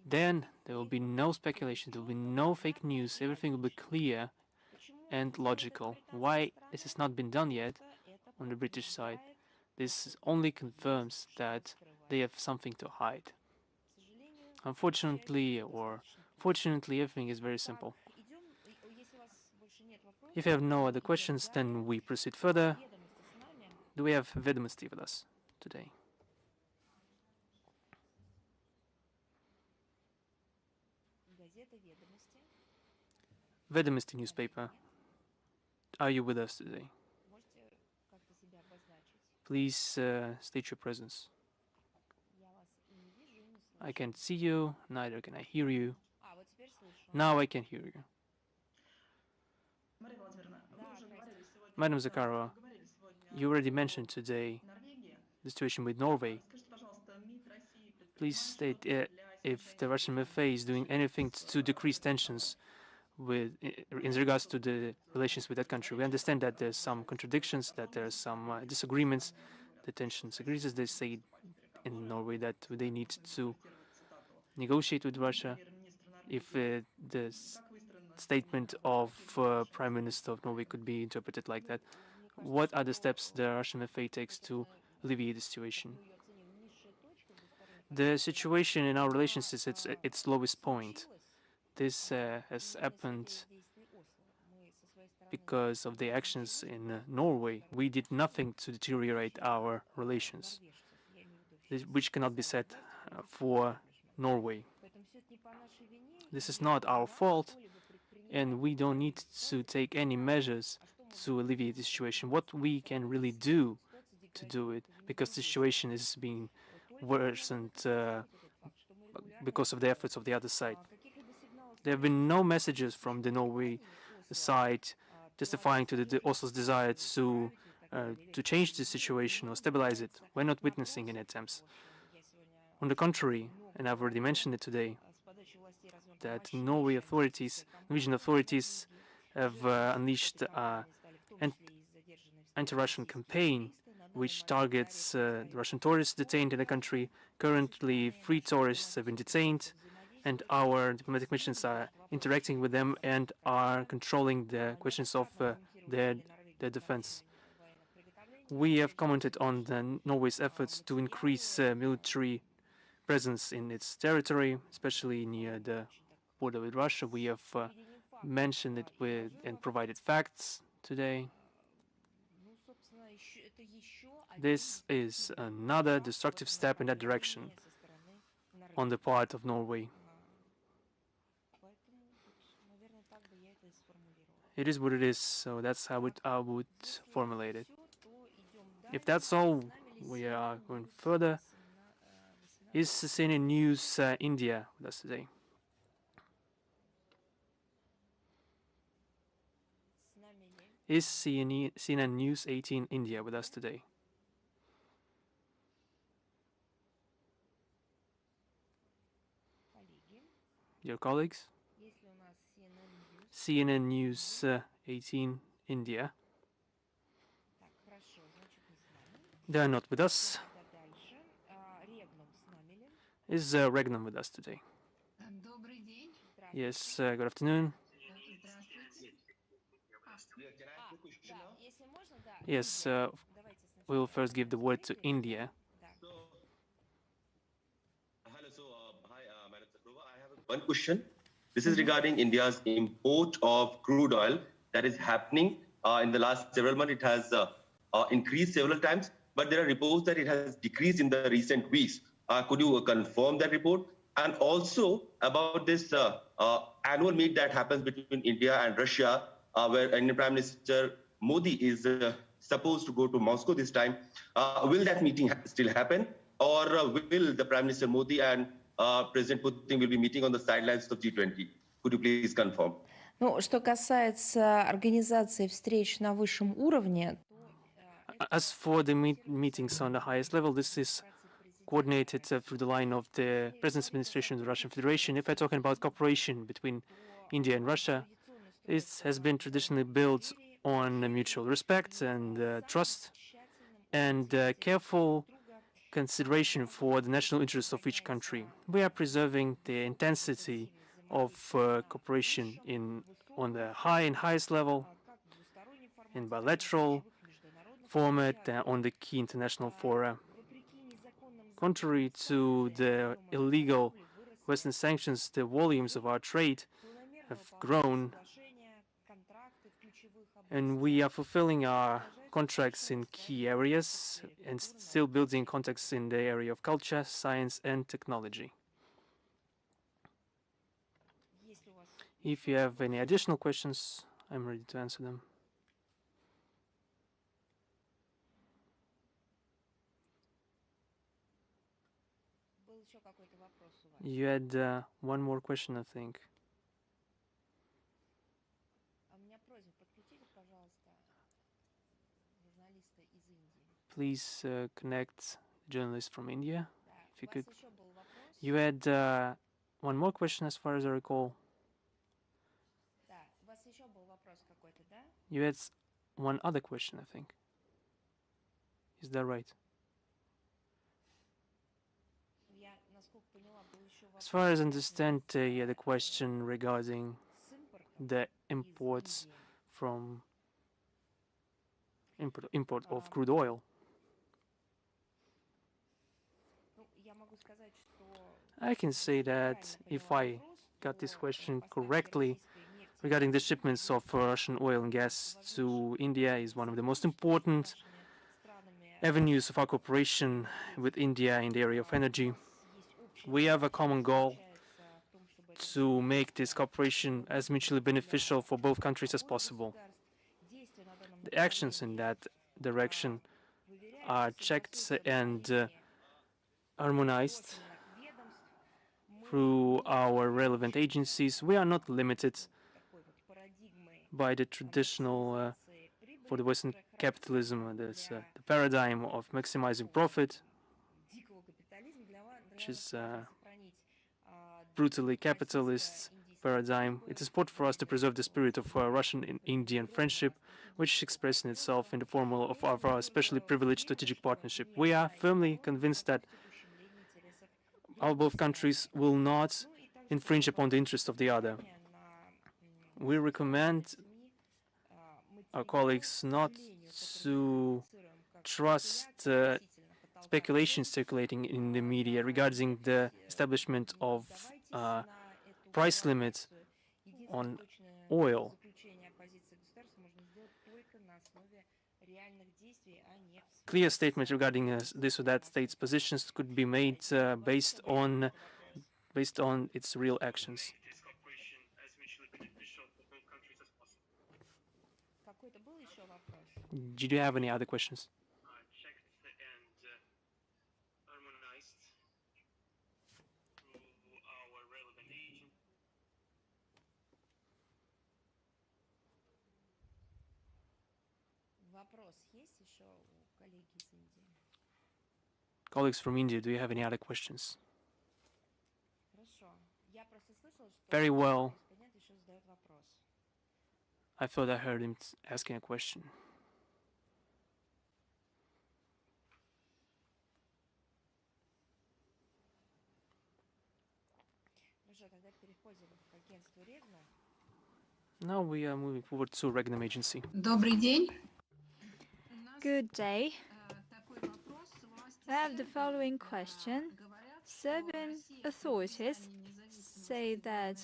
then there will be no speculation, there will be no fake news, everything will be clear and logical. Why this has not been done yet on the British side? This only confirms that they have something to hide. Unfortunately or fortunately, everything is very simple. If you have no other questions, then we proceed further. Do we have VIDEOPORTал with us today? VIDEOPORTал newspaper. Are you with us today? Please state your presence. I can't see you, neither can I hear you. Now I can hear you. Madam Zakharova, you already mentioned today the situation with Norway. Please state if the Russian MFA is doing anything to decrease tensions in regards to the relations with that country. We understand that there's some contradictions, that there's some disagreements. The tensions increases. They say in Norway that they need to negotiate with Russia. If the statement of Prime Minister of Norway could be interpreted like that, what are the steps the Russian MFA takes to alleviate the situation? The situation in our relations is at its lowest point. This has happened because of the actions in Norway. We did nothing to deteriorate our relations, which cannot be said for Norway. This is not our fault, and we don't need to take any measures to alleviate the situation. What we can really do to do it, because the situation is being worsened because of the efforts of the other side. There have been no messages from the Norway side testifying to the Oslo's desire to change the situation or stabilize it. We're not witnessing any attempts. On the contrary, and I've already mentioned it today, that Norwegian authorities have unleashed an anti-Russian campaign which targets the Russian tourists detained in the country. Currently, 3 tourists have been detained, and our diplomatic missions are interacting with them and are controlling the questions of their defense. We have commented on Norway's efforts to increase military presence in its territory, especially near the border with Russia. We have mentioned it and provided facts today. This is another destructive step in that direction on the part of Norway. It is what it is, so that's how I would formulate it. If that's all, we are going further. Is CNN News India with us today? Is CNN News 18 India with us today? Your colleagues? CNN News 18 India. They are not with us. Is Regnum with us today? Yes, good afternoon. Yes, we will first give the word to India. Hello, hi, Madam Zakharova. I have one question. This is regarding India's import of crude oil that is happening in the last several months. It has increased several times, but there are reports that it has decreased in the recent weeks. Could you confirm that report? And also about this annual meet that happens between India and Russia, where Indian Prime Minister Modi is supposed to go to Moscow this time. Will that meeting still happen? Or will the Prime Minister Modi and President Putin will be meeting on the sidelines of G20? Could you please confirm? Ну, что касается организации встреч на высшем уровне, as for the meetings on the highest level, this is coordinated through the line of the President's administration of the Russian Federation. If we're talking about cooperation between India and Russia, it has been traditionally built on mutual respect and trust and careful consideration for the national interests of each country. We are preserving the intensity of cooperation on the highest level, in bilateral format, on the key international fora. Contrary to the illegal Western sanctions, the volumes of our trade have grown, and we are fulfilling our contracts in key areas and still building contacts in the area of culture, science, and technology. If you have any additional questions, I'm ready to answer them. You had one more question, I think. Please connect the journalist from India, if you could. You had one more question, as far as I recall. You had one other question, I think. Is that right? As far as I understand, you had a question regarding the imports from import of crude oil. I can say that if I got this question correctly, regarding the shipments of Russian oil and gas to India is one of the most important avenues of our cooperation with India in the area of energy. We have a common goal to make this cooperation as mutually beneficial for both countries as possible. The actions in that direction are checked and harmonized through our relevant agencies. We are not limited by the traditional, for the Western capitalism, that's the paradigm of maximizing profit, which is brutally capitalist paradigm. It is important for us to preserve the spirit of Russian and Indian friendship, which is expressed in itself in the form of our especially privileged strategic partnership. We are firmly convinced that our both countries will not infringe upon the interest of the other. We recommend our colleagues not to trust speculations circulating in the media regarding the establishment of price limits on oil. Clear statements regarding this or that state's positions could be made based on its real actions. Did you have any other questions? Colleagues from India, do you have any other questions? Very well. I thought I heard him asking a question. Now we are moving forward to Regnum Agency. Добрый день. Good day. I have the following question. Serbian authorities say that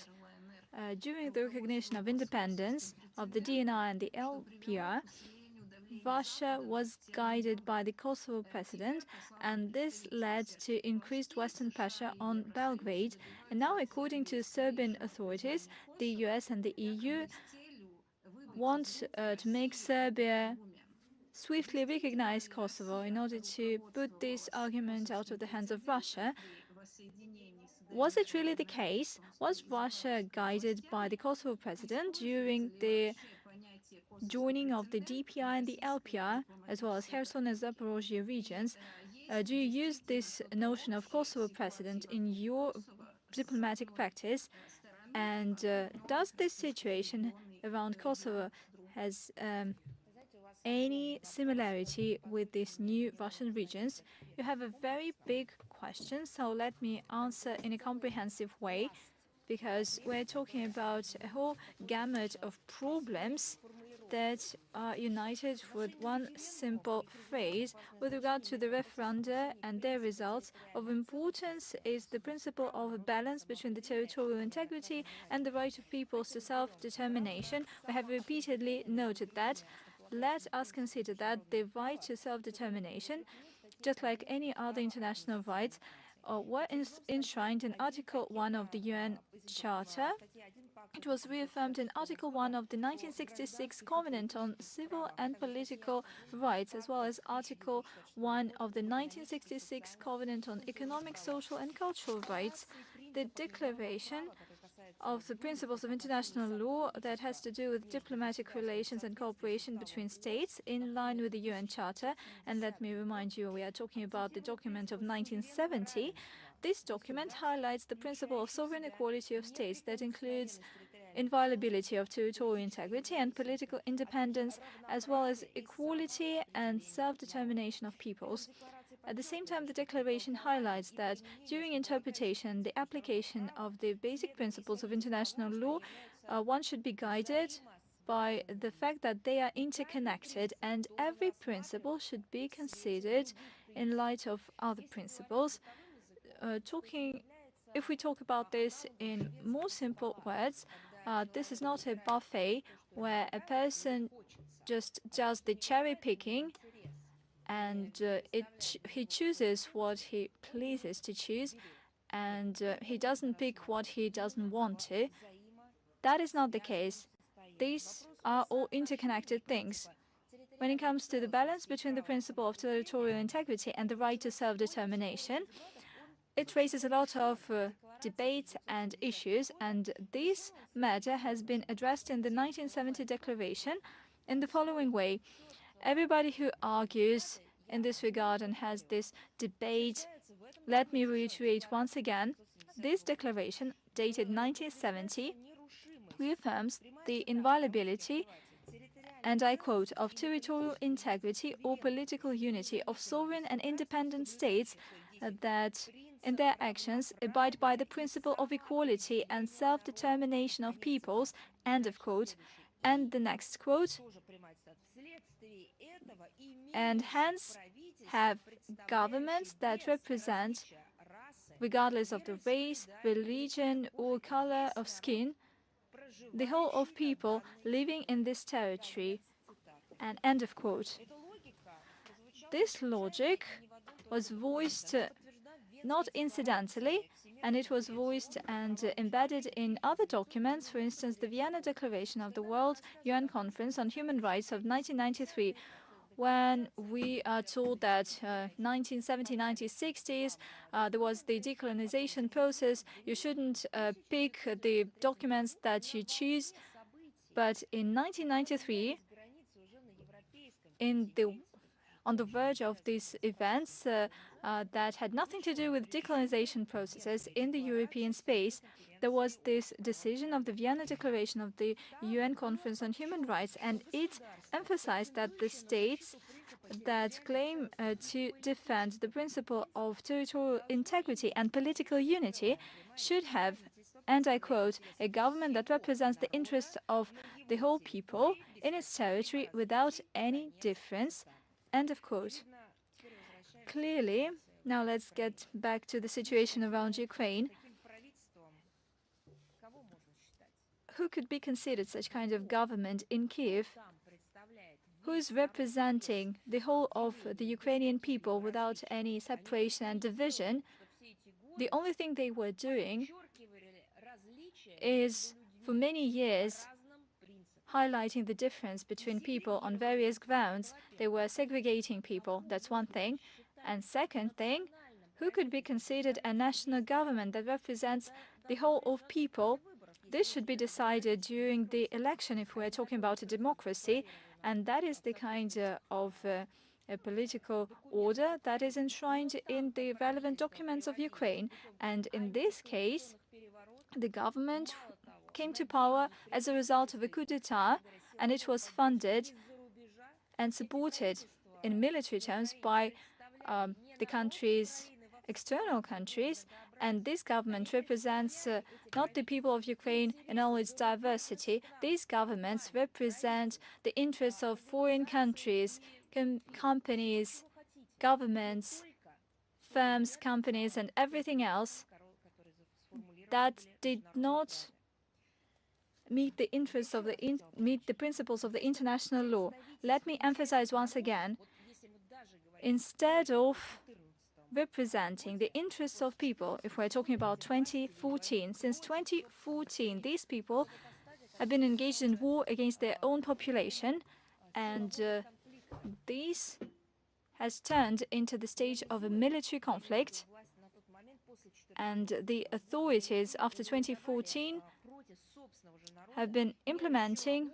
during the recognition of independence of the DNR and the LPR, Russia was guided by the Kosovo president, and this led to increased Western pressure on Belgrade. And now, according to Serbian authorities, the US and the EU want to make Serbia swiftly recognize Kosovo in order to put this argument out of the hands of Russia. Was it really the case? Was Russia guided by the Kosovo president during the joining of the DPR and the LPR, as well as Kherson and Zaporozhye regions? Do you use this notion of Kosovo president in your diplomatic practice? And does this situation around Kosovo has any similarity with these new Russian regions? You have a very big question, so let me answer in a comprehensive way, because we're talking about a whole gamut of problems that are united with one simple phrase. With regard to the referenda and their results, of importance is the principle of a balance between the territorial integrity and the right of peoples to self-determination. We have repeatedly noted that. Let us consider that the right to self-determination, just like any other international rights, were enshrined in Article 1 of the UN Charter. It was reaffirmed in Article 1 of the 1966 Covenant on Civil and Political Rights, as well as Article 1 of the 1966 Covenant on Economic, Social and Cultural Rights. The Declaration of the Principles of International Law that has to do with diplomatic relations and cooperation between states in line with the UN Charter. And let me remind you, we are talking about the document of 1970. This document highlights the principle of sovereign equality of states that includes inviolability of territorial integrity and political independence, as well as equality and self-determination of peoples. At the same time, the declaration highlights that during interpretation, the application of the basic principles of international law, one should be guided by the fact that they are interconnected, and every principle should be considered in light of other principles. If we talk about this in more simple words, this is not a buffet where a person just does the cherry picking and he chooses what he pleases to choose, and he doesn't pick what he doesn't want to. That is not the case. These are all interconnected things. When it comes to the balance between the principle of territorial integrity and the right to self-determination, it raises a lot of debates and issues, and this matter has been addressed in the 1970 Declaration in the following way. Everybody who argues in this regard and has this debate, let me reiterate once again, this declaration, dated 1970, reaffirms the inviolability, and I quote, of territorial integrity or political unity of sovereign and independent states that in their actions abide by the principle of equality and self-determination of peoples, end of quote. And the next quote, and hence have governments that represent, regardless of the race, religion or color of skin, the whole of people living in this territory, and end of quote. This logic was voiced not incidentally, and it was voiced and embedded in other documents, for instance, the Vienna Declaration of the World UN Conference on Human Rights of 1993, when we are told that 1970s, 1960s, there was the decolonization process. You shouldn't pick the documents that you choose. But in 1993, on the verge of these events that had nothing to do with decolonization processes in the European space, there was this decision of the Vienna Declaration of the UN Conference on Human Rights, and it emphasized that the states that claim to defend the principle of territorial integrity and political unity should have, and I quote, a government that represents the interests of the whole people in its territory without any difference, end of quote. Clearly, now let's get back to the situation around Ukraine. Who could be considered such kind of government in Kiev? Who is representing the whole of the Ukrainian people without any separation and division? The only thing they were doing is, for many years, highlighting the difference between people on various grounds. They were segregating people, that's one thing. And second thing, who could be considered a national government that represents the whole of people? This should be decided during the election if we're talking about a democracy, and that is the kind of a political order that is enshrined in the relevant documents of Ukraine. And in this case, the government came to power as a result of a coup d'etat, and it was funded and supported in military terms by the country's external countries, and this government represents not the people of Ukraine in all its diversity. These governments represent the interests of foreign countries, companies, governments, firms, companies, and everything else that did not meet the interests of meet the principles of the international law. Let me emphasize once again, instead of representing the interests of people, if we're talking about 2014, since 2014, these people have been engaged in war against their own population, and this has turned into the stage of a military conflict, and the authorities after 2014 have been implementing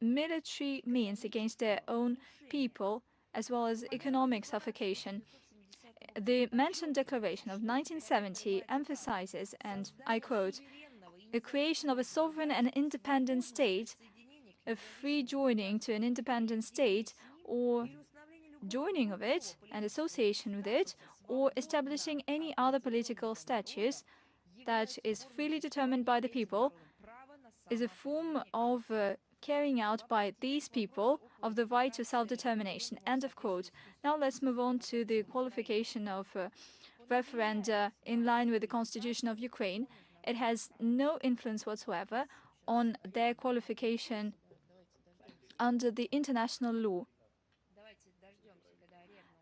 military means against their own people, as well as economic suffocation. The mentioned declaration of 1970 emphasizes, and I quote, "the creation of a sovereign and independent state, a free joining to an independent state, or joining of it and association with it, or establishing any other political status that is freely determined by the people, is a form of carrying out by these people of the right to self-determination." End of quote. Now let's move on to the qualification of referenda in line with the Constitution of Ukraine. It has no influence whatsoever on their qualification under the international law.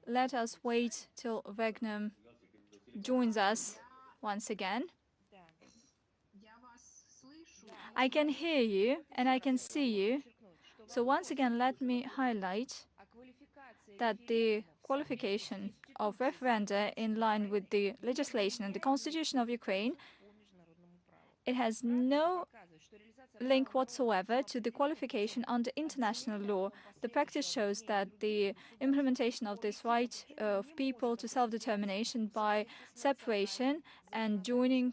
Let us wait till Regnum joins us once again. I can hear you and I can see you. So once again, let me highlight that the qualification of referenda in line with the legislation and the Constitution of Ukraine, it has no link whatsoever to the qualification under international law. The practice shows that the implementation of this right of people to self-determination by separation and joining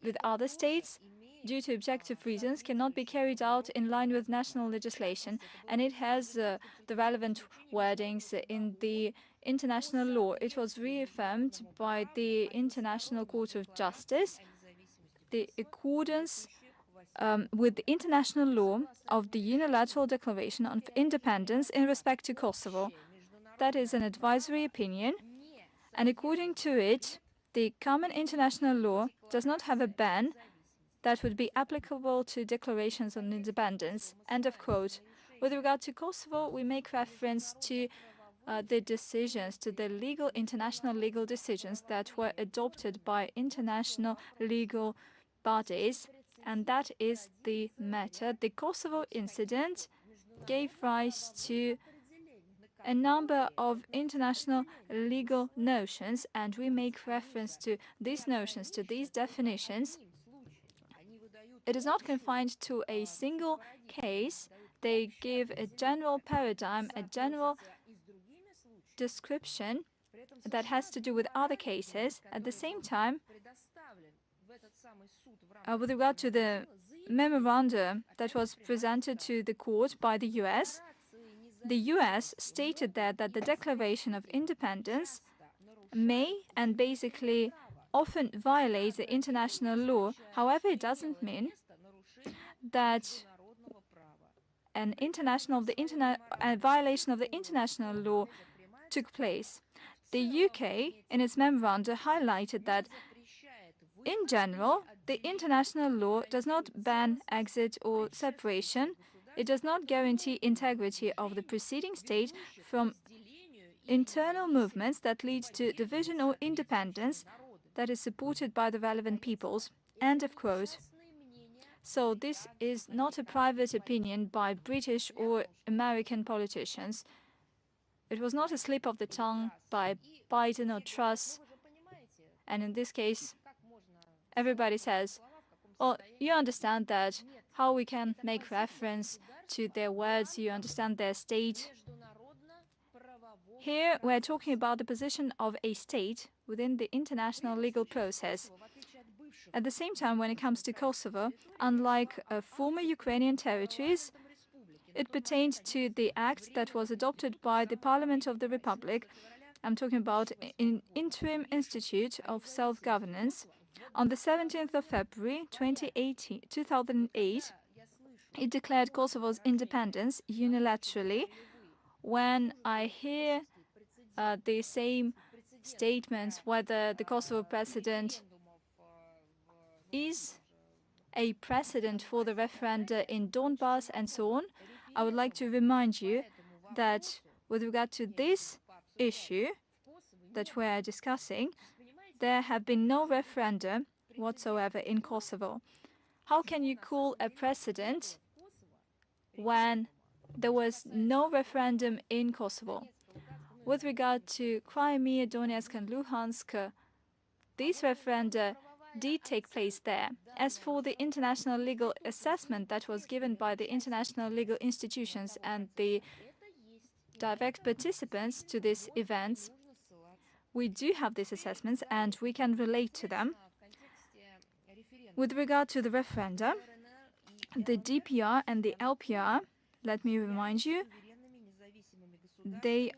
with other states due to objective reasons cannot be carried out in line with national legislation, and it has the relevant wordings in the international law. It was reaffirmed by the International Court of Justice, the accordance with the international law of the Unilateral Declaration of Independence in respect to Kosovo. That is an advisory opinion, and according to it, the common international law does not have a ban that would be applicable to declarations on independence. End of quote. With regard to Kosovo, we make reference to the decisions, to the international legal decisions that were adopted by international legal bodies, and that is the matter. The Kosovo incident gave rise to a number of international legal notions, and we make reference to these notions, to these definitions. It is not confined to a single case. They give a general paradigm, a general description that has to do with other cases. At the same time, with regard to the memorandum that was presented to the court by the US stated that the Declaration of Independence may and basically often violates the international law. However, it doesn't mean that a violation of the international law took place. The UK, in its memorandum, highlighted that, in general, the international law does not ban exit or separation. It does not guarantee integrity of the preceding state from internal movements that lead to division or independence that is supported by the relevant peoples. End of quote. So this is not a private opinion by British or American politicians. It was not a slip of the tongue by Biden or Truss. And in this case, everybody says, well, you understand that how we can make reference to their words, you understand their state. Here we're talking about the position of a state within the international legal process. At the same time, when it comes to Kosovo, unlike former Ukrainian territories, It pertained to the act that was adopted by the Parliament of the Republic. I'm talking about an interim institute of self-governance. On the 17th of February 2008, it declared Kosovo's independence unilaterally. When I hear the same statements, whether the Kosovo president is a precedent for the referenda in Donbass and so on, I would like to remind you that with regard to this issue that we are discussing, there have been no referenda whatsoever in Kosovo. How can you call a precedent when there was no referendum in Kosovo? With regard to Crimea, Donetsk and Luhansk, these referenda did take place there. As for the international legal assessment that was given by the international legal institutions and the direct participants to these events, we do have these assessments and we can relate to them. With regard to the referenda, the DPR and the LPR, let me remind you, they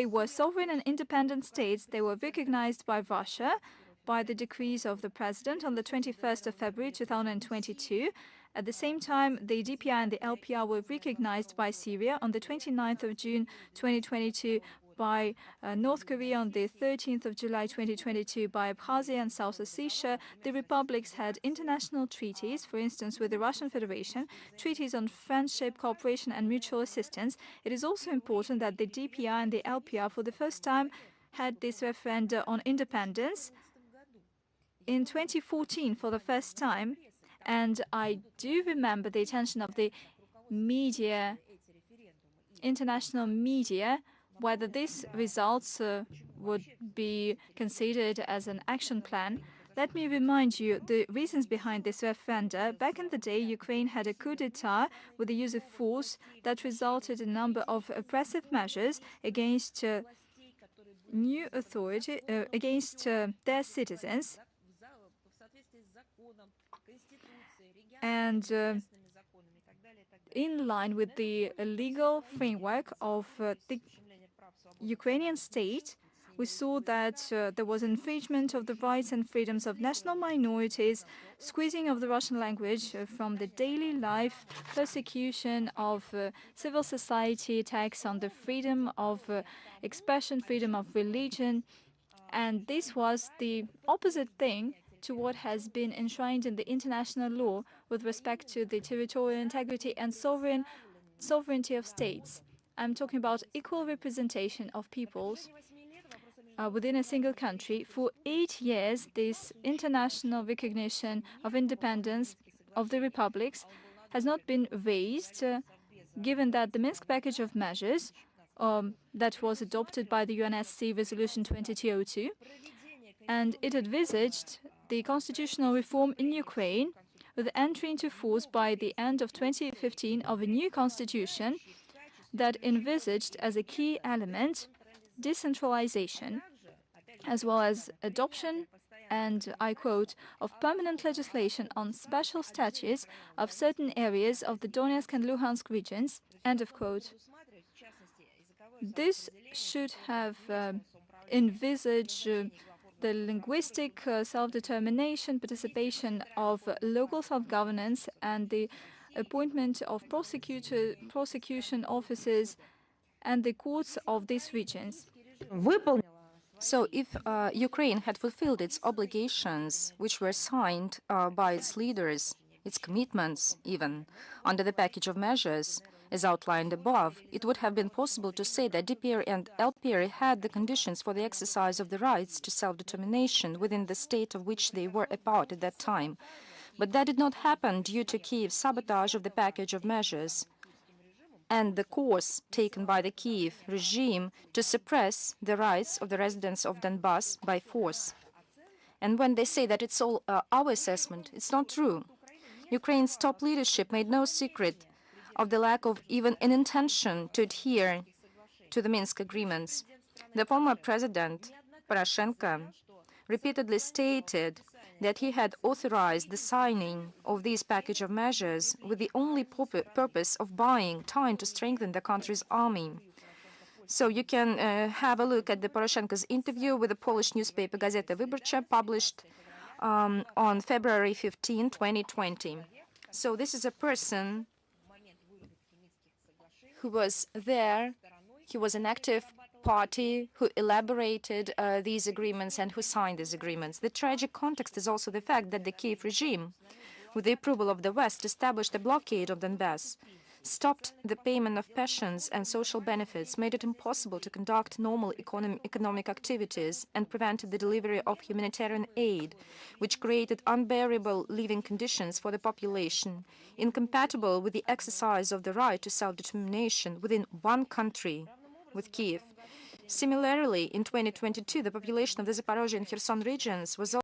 were sovereign and independent states. They were recognized by Russia by the decrees of the president on the 21st of February 2022. At the same time, the DPR and the LPR were recognized by Syria on the 29th of June 2022, by North Korea on the 13th of July 2022, by Abkhazia and South Ossetia. The republics had international treaties, for instance, with the Russian Federation, treaties on friendship, cooperation and mutual assistance. It is also important that the DPR and the LPR for the first time had this referendum on independence in 2014 for the first time. And I do remember the attention of the media, international media, whether these results would be considered as an action plan. Let me remind you the reasons behind this referenda. Back in the day, Ukraine had a coup d'etat with the use of force that resulted in a number of oppressive measures against new authority, against their citizens. And in line with the legal framework of the Ukrainian state, we saw that there was infringement of the rights and freedoms of national minorities, squeezing of the Russian language from the daily life, persecution of civil society, attacks on the freedom of expression, freedom of religion. And this was the opposite thing to what has been enshrined in the international law with respect to the territorial integrity and sovereignty of states. I'm talking about equal representation of peoples within a single country. For 8 years, this international recognition of independence of the republics has not been raised, given that the Minsk package of measures that was adopted by the UNSC Resolution 2202, and it envisaged the constitutional reform in Ukraine with entry into force by the end of 2015 of a new constitution that envisaged as a key element decentralization, as well as adoption, and I quote, of permanent legislation on special statutes of certain areas of the Donetsk and Luhansk regions, end of quote. This should have envisaged the linguistic self-determination, participation of local self-governance, and the appointment of prosecution officers and the courts of these regions. So if Ukraine had fulfilled its obligations, which were signed by its leaders, its commitments even, under the package of measures, as outlined above, it would have been possible to say that DPR and LPR had the conditions for the exercise of the rights to self-determination within the state of which they were a part at that time. But that did not happen due to Kiev's sabotage of the package of measures and the course taken by the Kiev regime to suppress the rights of the residents of Donbass by force. And when they say that it's all our assessment, it's not true. Ukraine's top leadership made no secret of the lack of even an intention to adhere to the Minsk agreements. The former president, Poroshenko, repeatedly stated that he had authorized the signing of this package of measures with the only purpose of buying time to strengthen the country's army. So you can have a look at the Poroshenko's interview with the Polish newspaper Gazeta Wyborcza, published on February 15, 2020. So this is a person who was there. He was an active party who elaborated these agreements and who signed these agreements. The tragic context is also the fact that the Kiev regime, with the approval of the West, established a blockade of Donbass, stopped the payment of pensions and social benefits, made it impossible to conduct normal economic activities, and prevented the delivery of humanitarian aid, which created unbearable living conditions for the population, incompatible with the exercise of the right to self-determination within one country, with Kiev. Similarly, in 2022, the population of the Zaporozhye and Kherson regions was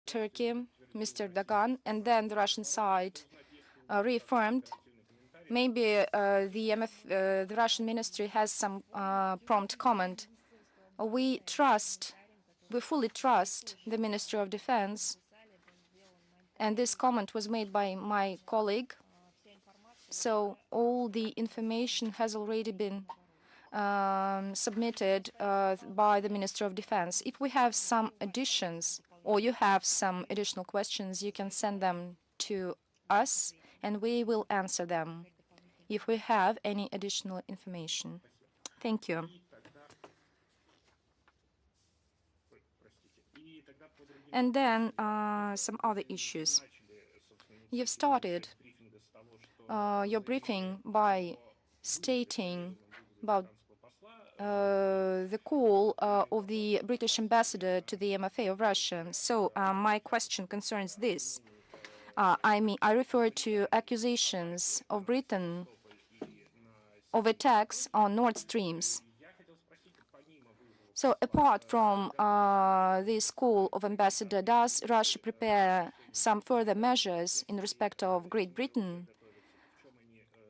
Turkey, Mr. Dagan, and then the Russian side reaffirmed. Maybe the Russian ministry has some prompt comment. We fully trust the Ministry of Defense, and this comment was made by my colleague. So all the information has already been submitted by the Ministry of Defense. If we have some additions or you have some additional questions, you can send them to us and we will answer them if we have any additional information. Thank you. And then some other issues. You've started your briefing by stating about the call of the British ambassador to the MFA of Russia. So my question concerns this. I refer to accusations of Britain of attacks on Nord Streams. So apart from this call of ambassador, does Russia prepare some further measures in respect of Great Britain?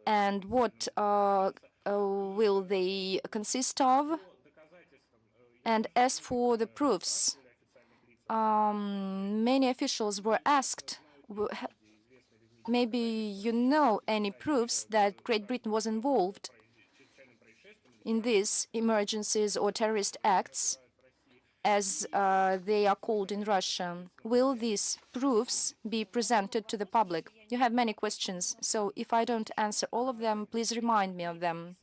And what will they consist of? And as for the proofs, many officials were asked, maybe you know any proofs that Great Britain was involved in these emergencies or terrorist acts, as they are called in Russia. Will these proofs be presented to the public? You have many questions, so if I don't answer all of them, please remind me of them.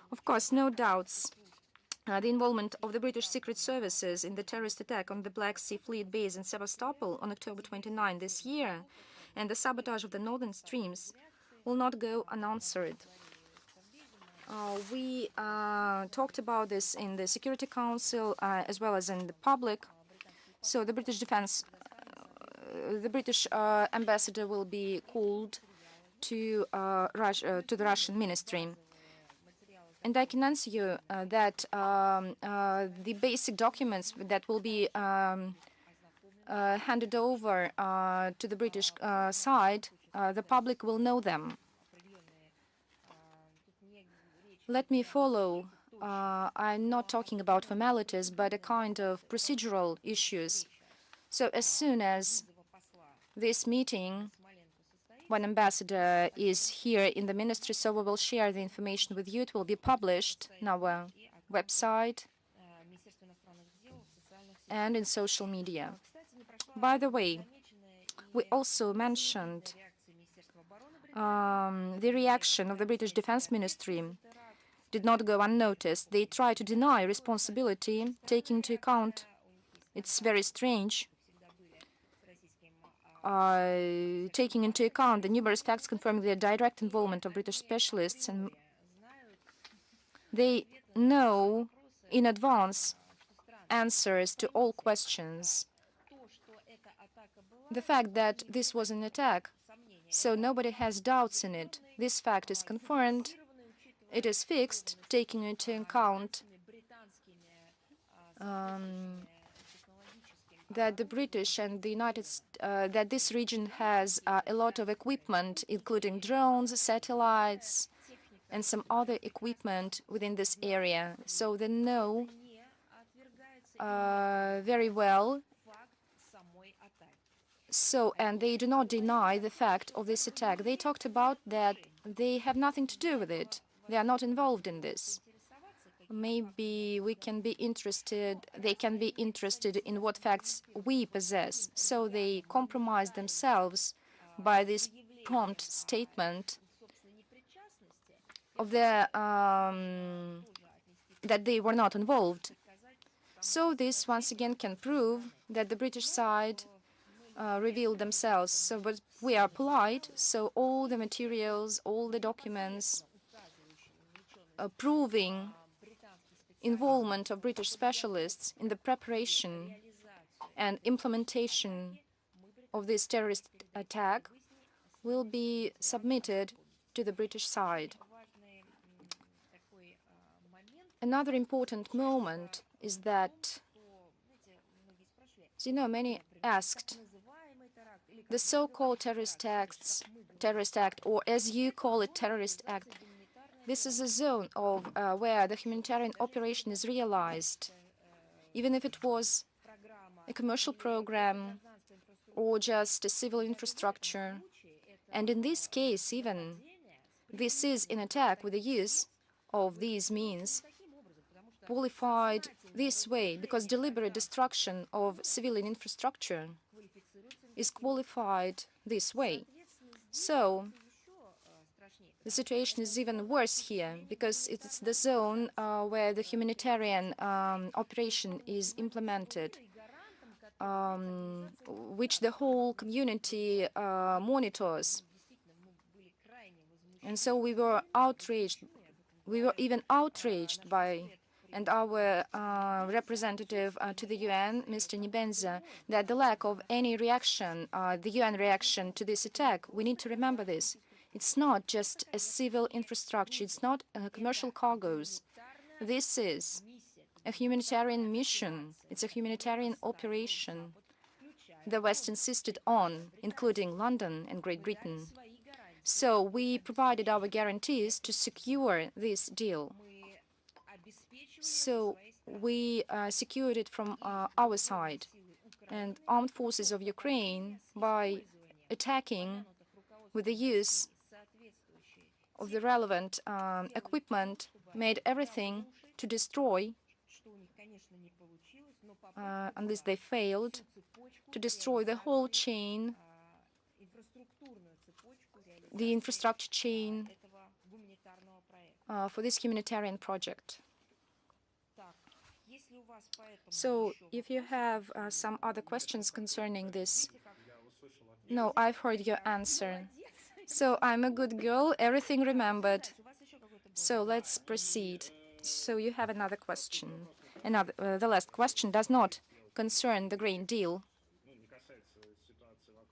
Of course, no doubts. The involvement of the British Secret Services in the terrorist attack on the Black Sea Fleet base in Sevastopol on October 29 this year and the sabotage of the northern streams will not go unanswered. We talked about this in the Security Council as well as in the public. So the British ambassador will be called to the Russian ministry. And I can answer you that the basic documents that will be handed over to the British side, the public will know them. Let me follow. I'm not talking about formalities, but a kind of procedural issues. So as soon as this meeting, one ambassador is here in the ministry, so we will share the information with you. It will be published on our website and in social media. By the way, we also mentioned the reaction of the British Defense Ministry did not go unnoticed. They try to deny responsibility, taking into account, it's very strange, taking into account the numerous facts confirming the direct involvement of British specialists, and they know in advance answers to all questions. The fact that this was an attack, so nobody has doubts in it. This fact is confirmed. It is fixed, taking into account that the British and the that this region has a lot of equipment, including drones, satellites, and some other equipment within this area. So they know very well. So, and they do not deny the fact of this attack. They talked about that they have nothing to do with it. They are not involved in this. Maybe we can be interested, they can be interested in what facts we possess. So they compromise themselves by this prompt statement of their, that they were not involved. So this once again can prove that the British side revealed themselves. So, but we are polite, so all the materials, all the documents proving involvement of British specialists in the preparation and implementation of this terrorist attack will be submitted to the British side. Another important moment is that, as you know, many asked, the so-called terrorist act, or as you call it, terrorist act, this is a zone of where the humanitarian operation is realized, even if it was a commercial program or just a civil infrastructure. And in this case, even this is an attack with the use of these means qualified this way, because deliberate destruction of civilian infrastructure is qualified this way. So the situation is even worse here, because it's the zone where the humanitarian operation is implemented, which the whole community monitors. And so we were outraged. We were even outraged by, and our representative to the UN, Mr. Nibenza, that the lack of any reaction, the UN reaction to this attack, we need to remember this. It's not just a civil infrastructure, it's not commercial cargoes. This is a humanitarian mission. It's a humanitarian operation the West insisted on, including London and Great Britain. So we provided our guarantees to secure this deal. So we secured it from our side. And armed forces of Ukraine, by attacking with the use of the relevant equipment, made everything to destroy, unless they failed, to destroy the whole chain, the infrastructure chain for this humanitarian project. So if you have some other questions concerning this. No, I've heard your answer. So I'm a good girl, everything remembered. So let's proceed. So you have another question. The last question does not concern the grain deal.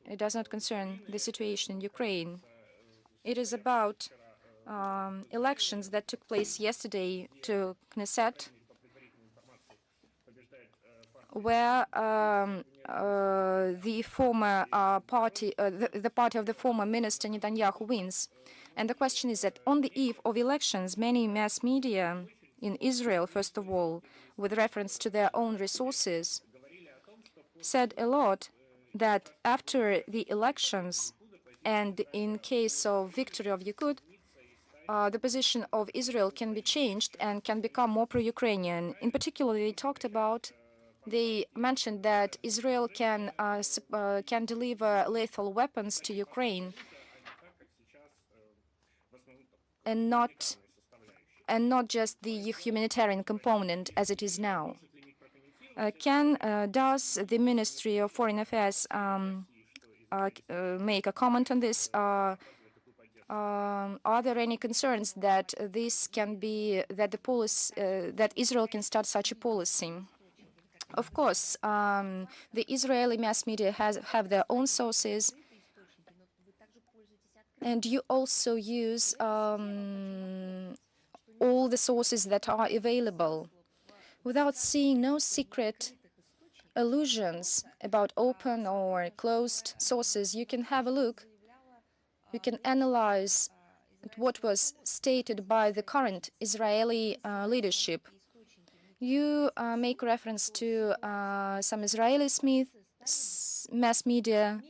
It does not concern the situation in Ukraine. It is about elections that took place yesterday to Knesset, where the former party, the party of the former minister Netanyahu wins. And the question is that on the eve of elections, many mass media in Israel, first of all, with reference to their own resources, said a lot that after the elections, and in case of victory of Likud, the position of Israel can be changed and can become more pro-Ukrainian. In particular, they mentioned that Israel can deliver lethal weapons to Ukraine and not just the humanitarian component as it is now. Does the Ministry of Foreign Affairs make a comment on this? Are there any concerns that this can be that Israel can start such a policy? Of course, the Israeli mass media have their own sources, and you also use all the sources that are available. Without seeing no secret allusions about open or closed sources, you can have a look, you can analyze what was stated by the current Israeli leadership. You make reference to some Israeli mass media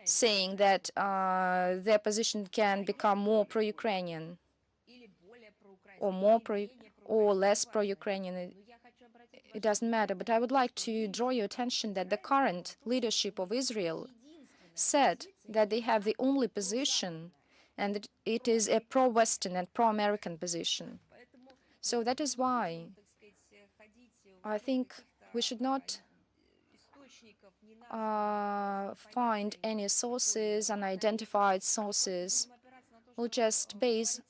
saying that their position can become more pro-Ukrainian or less pro-Ukrainian. It doesn't matter, but I would like to draw your attention that the current leadership of Israel said that they have the only position, and that it is a pro-Western and pro-American position. So that is why I think we should not find any sources, unidentified sources. We'll just base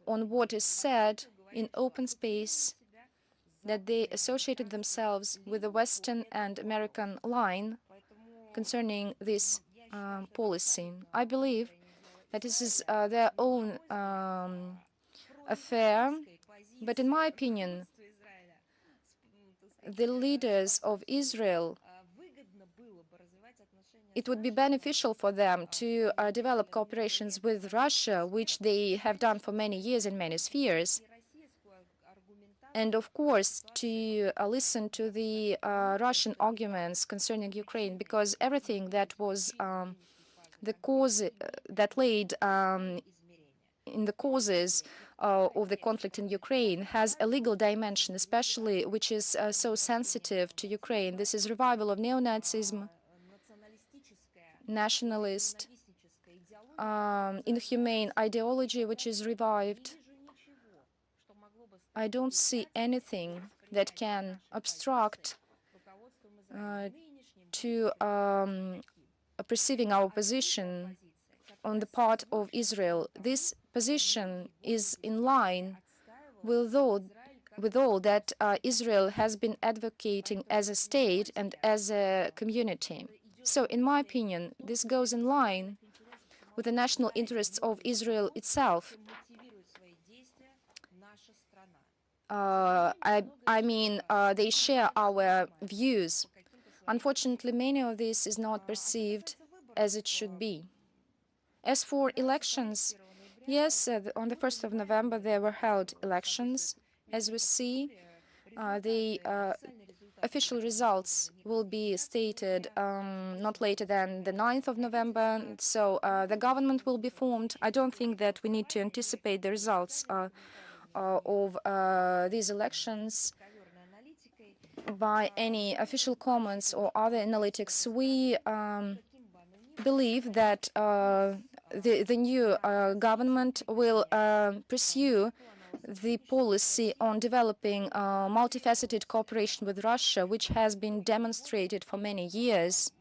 on what is said in open space, that they associated themselves with the Western and American line concerning this policy. I believe that this is their own affair, but in my opinion, the leaders of Israel, it would be beneficial for them to develop cooperations with Russia, which they have done for many years in many spheres, and of course to listen to the Russian arguments concerning Ukraine, because everything that was the cause that laid in the causes of the conflict in Ukraine has a legal dimension, especially which is so sensitive to Ukraine. This is revival of neo-Nazism, nationalist, inhumane ideology which is revived. I don't see anything that can obstruct to perceiving our position on the part of Israel. This position is in line with all that Israel has been advocating as a state and as a community. So, in my opinion, this goes in line with the national interests of Israel itself. I mean, they share our views. Unfortunately, many of this is not perceived as it should be. As for elections, yes, on the 1st of November, there were held elections. As we see, the official results will be stated not later than the 9th of November, so the government will be formed. I don't think that we need to anticipate the results of these elections by any official comments or other analytics. We believe that the new government will pursue the policy on developing multifaceted cooperation with Russia, which has been demonstrated for many years.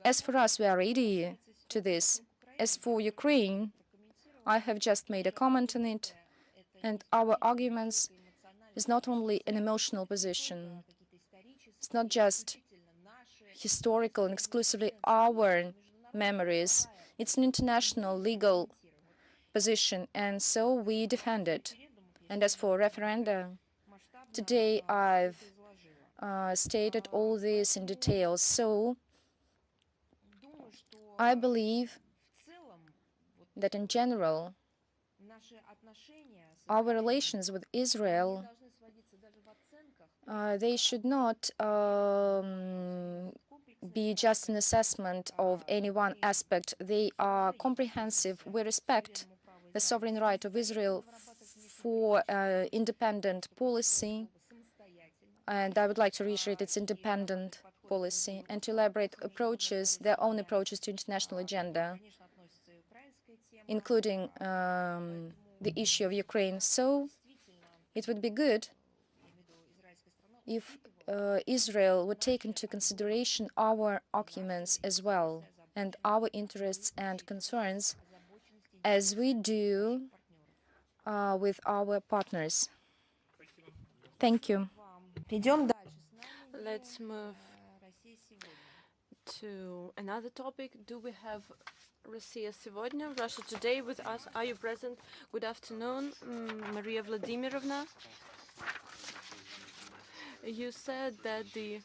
As for us, we are ready to this. As for Ukraine, I have just made a comment on it, and our arguments is not only an emotional position. It's not just historical and exclusively our memories. It's an international legal position, and so we defend it. And as for referenda, today I've stated all this in detail. So I believe that in general, our relations with Israel, they should not be just an assessment of any one aspect. They are comprehensive. We respect the sovereign right of Israel for independent policy, and I would like to reiterate its independent policy and to elaborate approaches, their own approaches to international agenda, including the issue of Ukraine. So it would be good if Israel would take into consideration our arguments as well and our interests and concerns as we do with our partners. Thank you. Let's move to another topic. Do we have Россия сегодня, Russia today with us? Are you present? Good afternoon, Maria Vladimirovna. You said that the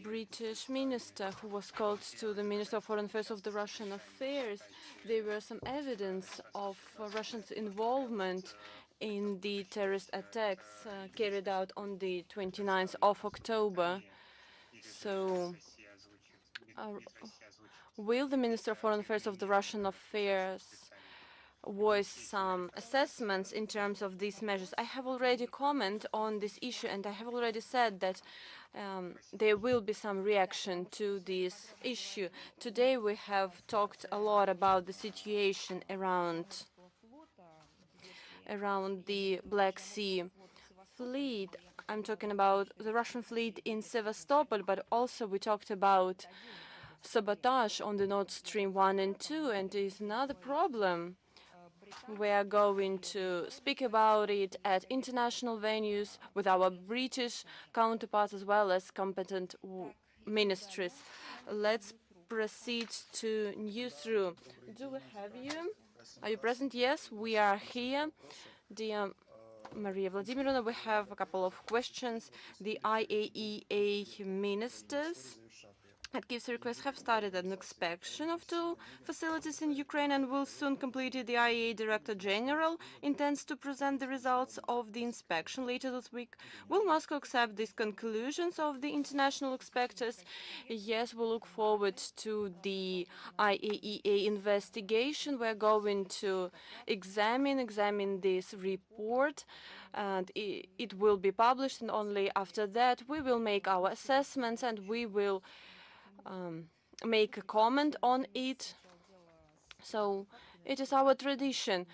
British minister who was called to the Minister of Foreign Affairs of the Russian Affairs, there were some evidence of Russia's involvement in the terrorist attacks carried out on the 29th of October. So will the Minister of Foreign Affairs of the Russian Affairs voice some assessments in terms of these measures? I have already commented on this issue, and I have already said that there will be some reaction to this issue. Today we have talked a lot about the situation around the Black Sea fleet. I'm talking about the Russian fleet in Sevastopol, but also we talked about sabotage on the Nord Stream 1 and 2, and there is another problem. We are going to speak about it at international venues with our British counterparts as well as competent ministries. Let's proceed to newsroom. Do we have you? Are you present? Yes, we are here. Dear Maria Vladimirovna, we have a couple of questions. The IAEA ministers at Kyiv's request have started an inspection of two facilities in Ukraine and will soon complete it. The IAEA Director General intends to present the results of the inspection later this week. Will Moscow accept these conclusions of the international inspectors? Yes, we look forward to the IAEA investigation. We're going to examine this report, and it will be published, and only after that we will make our assessments and we will make a comment on it. So it is our tradition.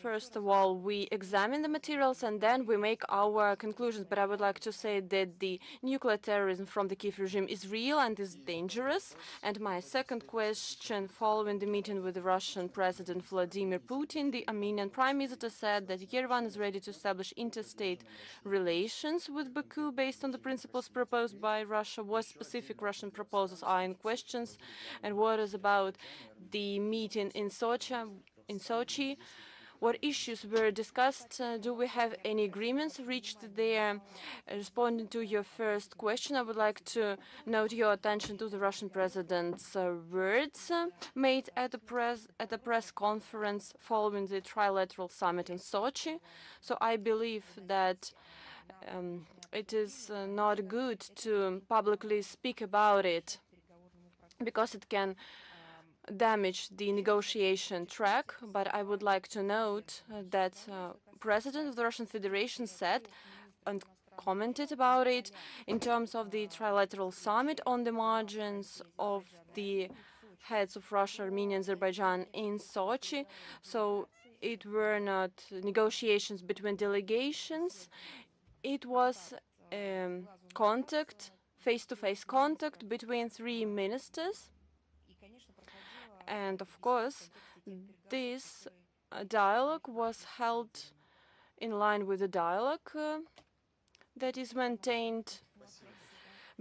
First of all, we examine the materials and then we make our conclusions. But I would like to say that the nuclear terrorism from the Kiev regime is real and is dangerous. And my second question, following the meeting with the Russian President Vladimir Putin, the Armenian Prime Minister said that Yerevan is ready to establish interstate relations with Baku based on the principles proposed by Russia. What specific Russian proposals are in questions, and what is about the meeting in Sochi? What issues were discussed? Do we have any agreements reached there? Responding to your first question, I would like to note your attention to the Russian president's words made at the press conference following the trilateral summit in Sochi. So I believe that it is not good to publicly speak about it because it can damage the negotiation track, but I would like to note that President of the Russian Federation said and commented about it in terms of the trilateral summit on the margins of the heads of Russia, Armenia, and Azerbaijan in Sochi. So it were not negotiations between delegations. It was contact, face-to-face contact between three ministers. And of course, this dialogue was held in line with the dialogue that is maintained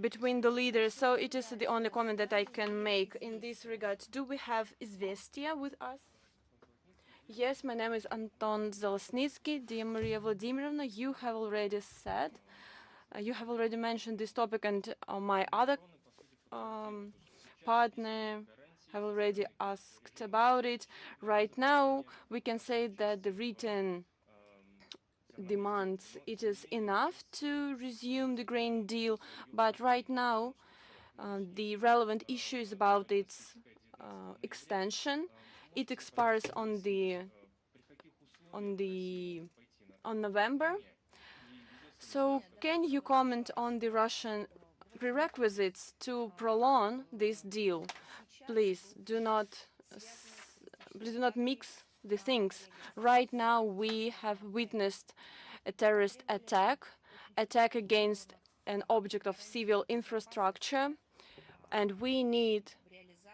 between the leaders. So it is the only comment that I can make in this regard. Do we have Izvestia with us? Yes, my name is Anton Zalesnitsky. Dear Maria Vladimirovna, you have already said, you have already mentioned this topic, and my other partner have already asked about it. Right now, we can say that the written demands, it is enough to resume the grain deal, but right now, the relevant issue is about its extension. It expires on November. So can you comment on the Russian prerequisites to prolong this deal? Please do not mix the things. Right now, we have witnessed a terrorist attack against an object of civil infrastructure, and we need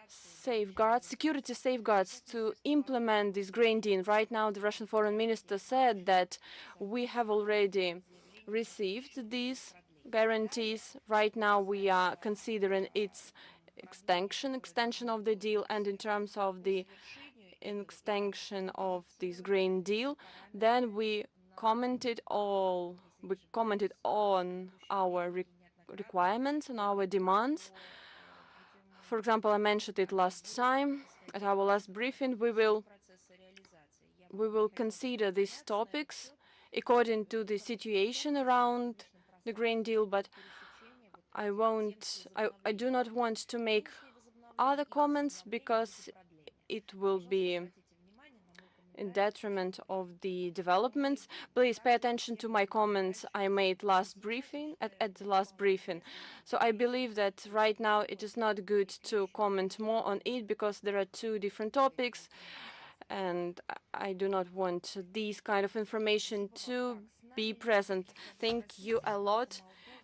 safeguards, security safeguards to implement this grain deal. Right now, the Russian foreign minister said that we have already received these guarantees. Right now, we are considering its extension of the deal, and in terms of the extension of this grain deal, then we commented on our requirements and our demands. For example, I mentioned it last time at our last briefing. We will consider these topics according to the situation around the grain deal, but I do not want to make other comments because it will be in detriment of the developments. Please pay attention to my comments I made last briefing at the last briefing. So I believe that right now it is not good to comment more on it because there are two different topics, and I do not want these kind of information to be present. Thank you a lot.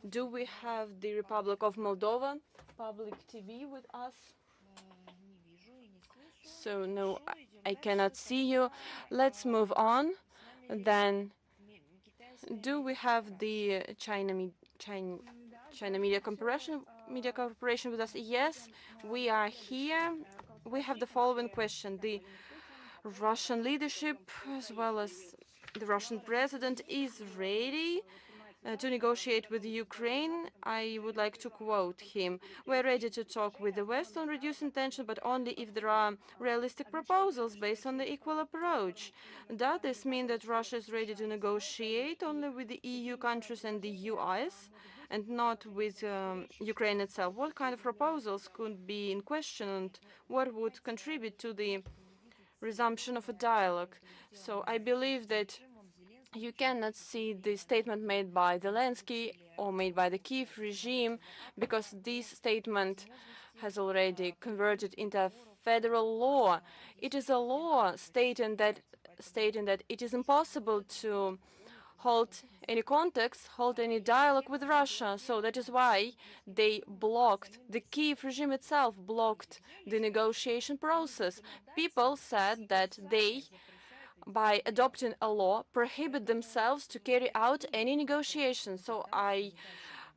Do we have the Republic of Moldova public TV with us? So no, I cannot see you. Let's move on. Then, do we have the China Media Corporation with us? Yes, we are here. We have the following question: the Russian leadership, as well as the Russian president, is ready to negotiate with Ukraine. I would like to quote him: "We're ready to talk with the West on reducing tension, but only if there are realistic proposals based on the equal approach." Does this mean that Russia is ready to negotiate only with the EU countries and the US and not with Ukraine itself? What kind of proposals could be in question, and what would contribute to the resumption of a dialogue? So I believe that you cannot see the statement made by Zelensky or made by the Kiev regime, because this statement has already converted into a federal law. It is a law stating that it is impossible to hold any contacts, hold any dialogue with Russia. So that is why they blocked, the Kiev regime itself blocked the negotiation process. People said that they, by adopting a law, prohibit themselves to carry out any negotiations. So I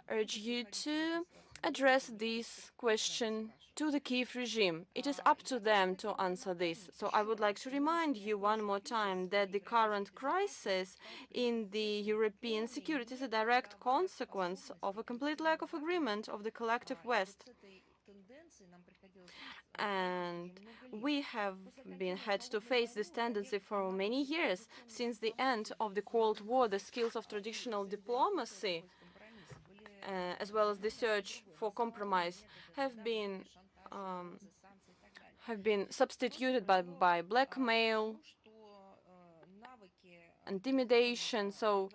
urge you to address this question to the Kiev regime. It is up to them to answer this. So I would like to remind you one more time that the current crisis in the European security is a direct consequence of a complete lack of agreement of the collective West. And we have had to face this tendency for many years. Since the end of the Cold War, the skills of traditional diplomacy, as well as the search for compromise, have been substituted by blackmail, intimidation. So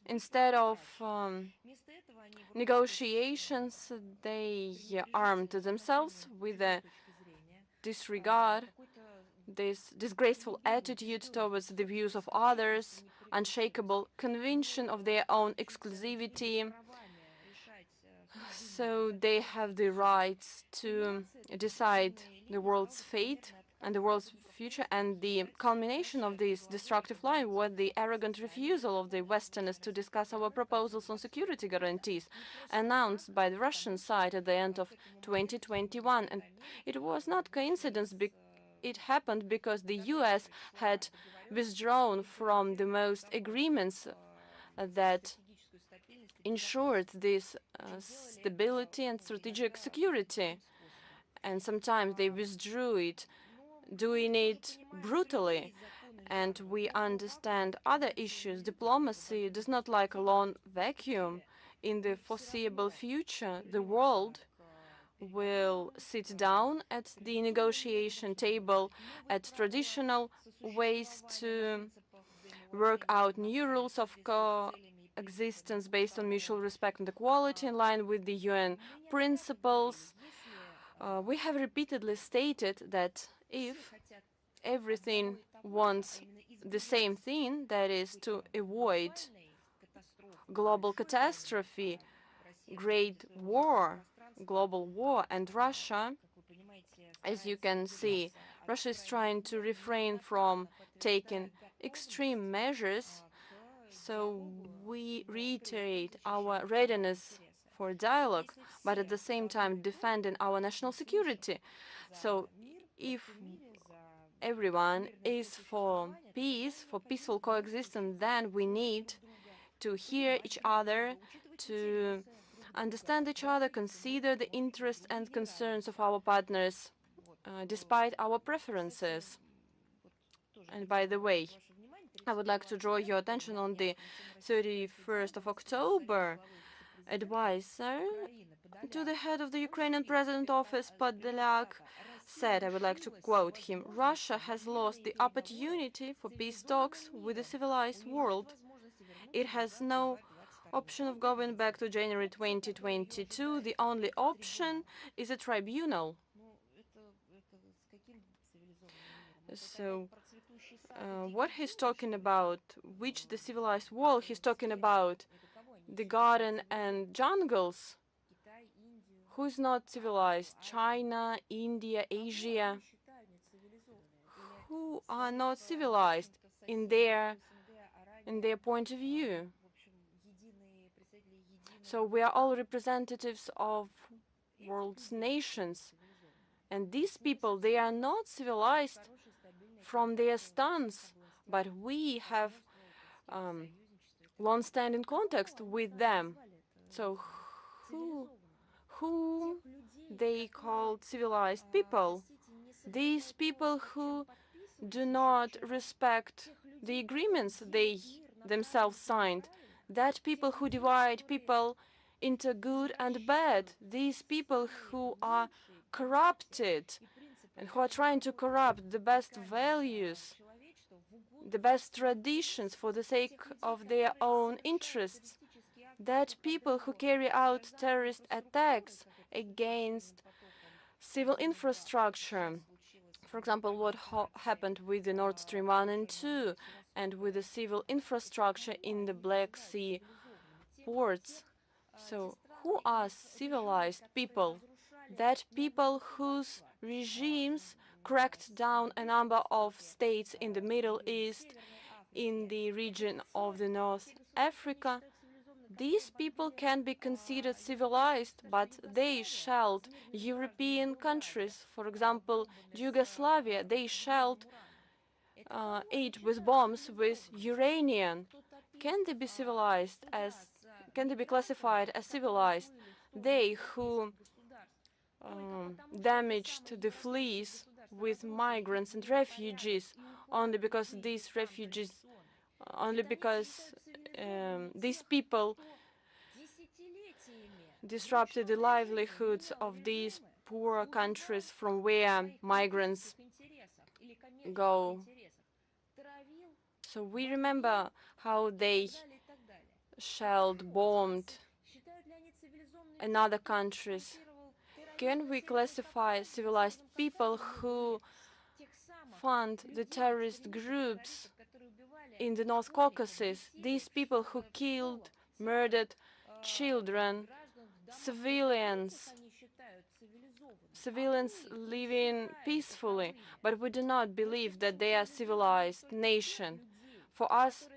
instead of negotiations, they armed themselves with a disregard, this disgraceful attitude towards the views of others, unshakable conviction of their own exclusivity. So they have the rights to decide the world's fate and the world's future, and the culmination of this destructive line was the arrogant refusal of the Westerners to discuss our proposals on security guarantees announced by the Russian side at the end of 2021. And it was not coincidence. It happened because the US had withdrawn from the most agreements that ensured this stability and strategic security. And sometimes they withdrew it, doing it brutally. And we understand other issues. Diplomacy does not like a long vacuum. In the foreseeable future, the world will sit down at the negotiation table at traditional ways to work out new rules of coexistence based on mutual respect and equality in line with the UN principles. We have repeatedly stated that if everything wants the same thing, that is to avoid global catastrophe, great war, global war, and Russia, as you can see, Russia is trying to refrain from taking extreme measures. So we reiterate our readiness for dialogue, but at the same time defending our national security. So if everyone is for peace, for peaceful coexistence, then we need to hear each other, to understand each other, consider the interests and concerns of our partners, despite our preferences. And by the way, I would like to draw your attention on the 31st of October advisor to the head of the Ukrainian President Office, Podolyak, said, I would like to quote him, "Russia has lost the opportunity for peace talks with the civilized world. It has no option of going back to January 2022. The only option is a tribunal." So what he's talking about, which the civilized world, he's talking about the garden and jungles. Who's not civilized? China, India, Asia, who are not civilized in their point of view. So we are all representatives of world's nations. And these people, they are not civilized from their stance, but we have long-standing contact with them. So who they call civilized people? These people who do not respect the agreements they themselves signed, that people who divide people into good and bad, these people who are corrupted and who are trying to corrupt the best values, the best traditions for the sake of their own interests, that people who carry out terrorist attacks against civil infrastructure. For example, what happened with the Nord Stream 1 and 2 and with the civil infrastructure in the Black Sea ports. So who are civilized people? That people whose regimes cracked down a number of states in the Middle East, in the region of the North Africa, these people can be considered civilized, but they shelled European countries. For example, Yugoslavia, they shelled it with bombs with uranium. Can they be civilized as? Can they be classified as civilized? They who damaged the fleas with migrants and refugees only because these refugees, only because these people disrupted the livelihoods of these poor countries from where migrants go. So we remember how they shelled, bombed another countries. Can we classify civilized people who fund the terrorist groups in the North Caucasus, these people who killed, murdered children, civilians living peacefully, but we do not believe that they are civilized nation. For us,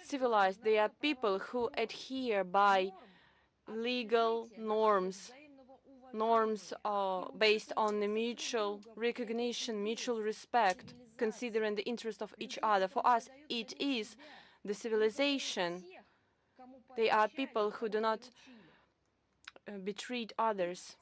civilized, they are people who adhere by legal norms. Norms are based on the mutual recognition, mutual respect, considering the interest of each other. For us, it is the civilization. They are people who do not betray others.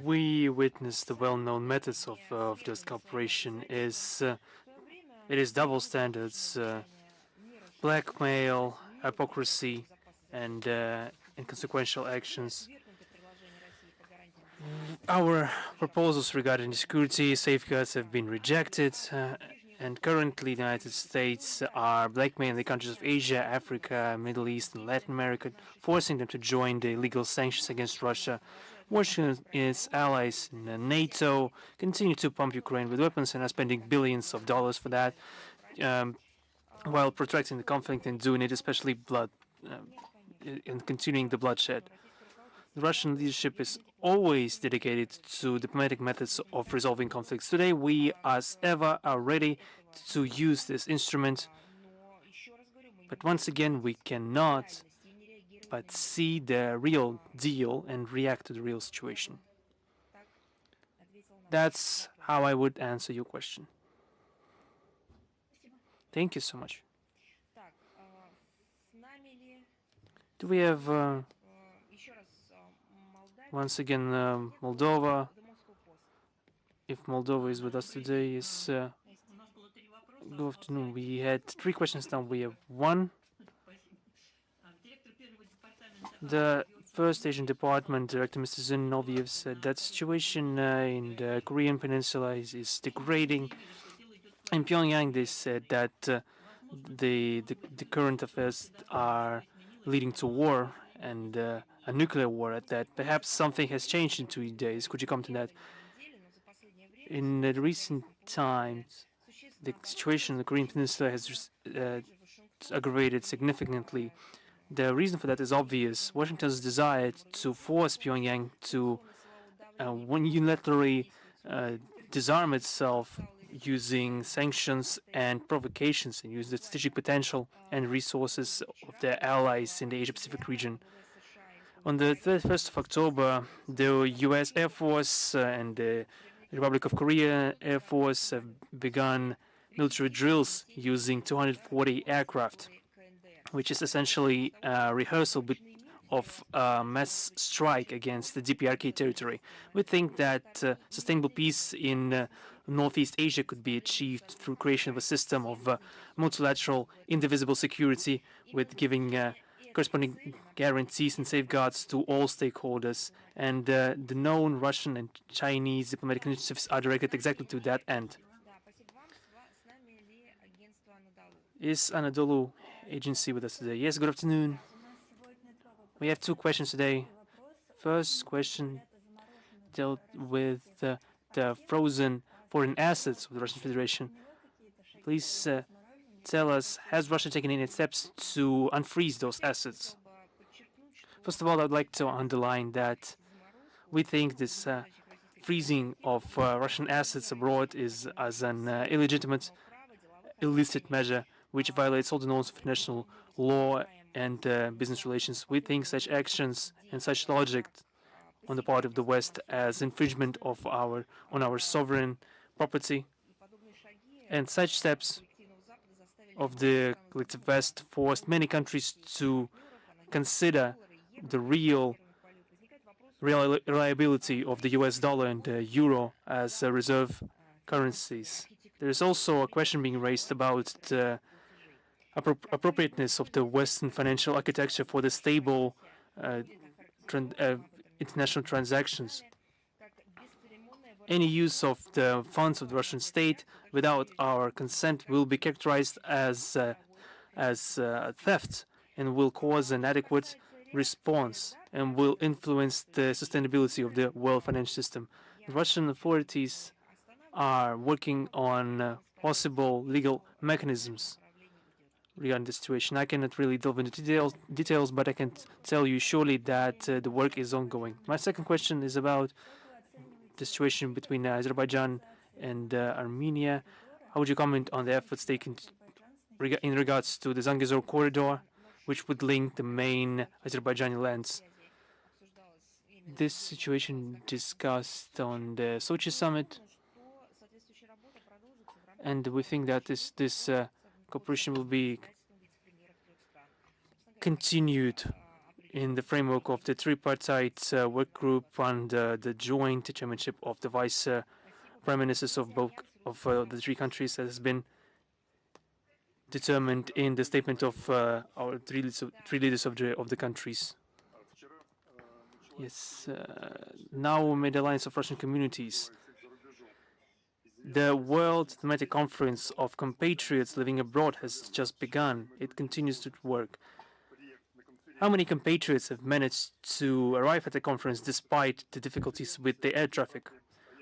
We witnessed the well-known methods of this cooperation it is double standards, blackmail, hypocrisy, and inconsequential actions. Our proposals regarding security safeguards have been rejected, and currently the United States are blackmailing the countries of Asia, Africa, Middle East, and Latin America, forcing them to join the illegal sanctions against Russia. Washington and its allies in NATO continue to pump Ukraine with weapons and are spending billions of dollars for that, while protracting the conflict and doing it especially and continuing the bloodshed. The Russian leadership is always dedicated to diplomatic methods of resolving conflicts. Today, we, as ever, are ready to use this instrument. But once again, we cannot but see the real deal and react to the real situation. That's how I would answer your question. Thank you so much. Do we have, once again, Moldova? If Moldova is with us today, is good afternoon. We had 3 questions, now we have 1. The First Asian Department Director, Mr. Zinoviev, said that situation in the Korean Peninsula is degrading. In Pyongyang, they said that the current affairs are leading to war, and a nuclear war at that. Perhaps something has changed in 2 days. Could you comment on that? In the recent times, the situation in the Korean Peninsula has aggravated significantly. The reason for that is obvious. Washington's desire to force Pyongyang to unilaterally disarm itself using sanctions and provocations, and use the strategic potential and resources of their allies in the Asia-Pacific region. On the 31st of October, the U.S. Air Force and the Republic of Korea Air Force have begun military drills using 240 aircraft, which is essentially a rehearsal of a mass strike against the DPRK territory. We think that sustainable peace in Northeast Asia could be achieved through creation of a system of multilateral, indivisible security, with giving corresponding guarantees and safeguards to all stakeholders. And the known Russian and Chinese diplomatic initiatives are directed exactly to that end. Is Anadolu agency with us today? Yes, good afternoon. We have 2 questions today. First question dealt with the frozen foreign assets of the Russian Federation. Please tell us, has Russia taken any steps to unfreeze those assets? First of all, I'd like to underline that we think this freezing of Russian assets abroad is as an illegitimate, illicit measure which violates all the norms of international law and business relations. We think such actions and such logic on the part of the West as infringement of on our sovereign property, and such steps of the collective West forced many countries to consider the real reliability of the US dollar and the euro as reserve currencies. There is also a question being raised about the appropriateness of the Western financial architecture for the stable international transactions. Any use of the funds of the Russian state without our consent will be characterized as theft, and will cause an adequate response and will influence the sustainability of the world financial system. The Russian authorities are working on possible legal mechanisms regarding the situation. I cannot really delve into details, but I can tell you surely that the work is ongoing. My second question is about the situation between Azerbaijan and Armenia. How would you comment on the efforts taken in regards to the Zangezur corridor, which would link the main Azerbaijani lands? This situation discussed on the Sochi summit, and we think that this cooperation will be continued in the framework of the tripartite work group under the joint chairmanship of the vice prime ministers of both of the 3 countries, that has been determined in the statement of our three leaders of the countries. Yes, now we made alliance of Russian communities. The World Thematic Conference of Compatriots Living Abroad has just begun. It continues to work. How many compatriots have managed to arrive at the conference despite the difficulties with the air traffic?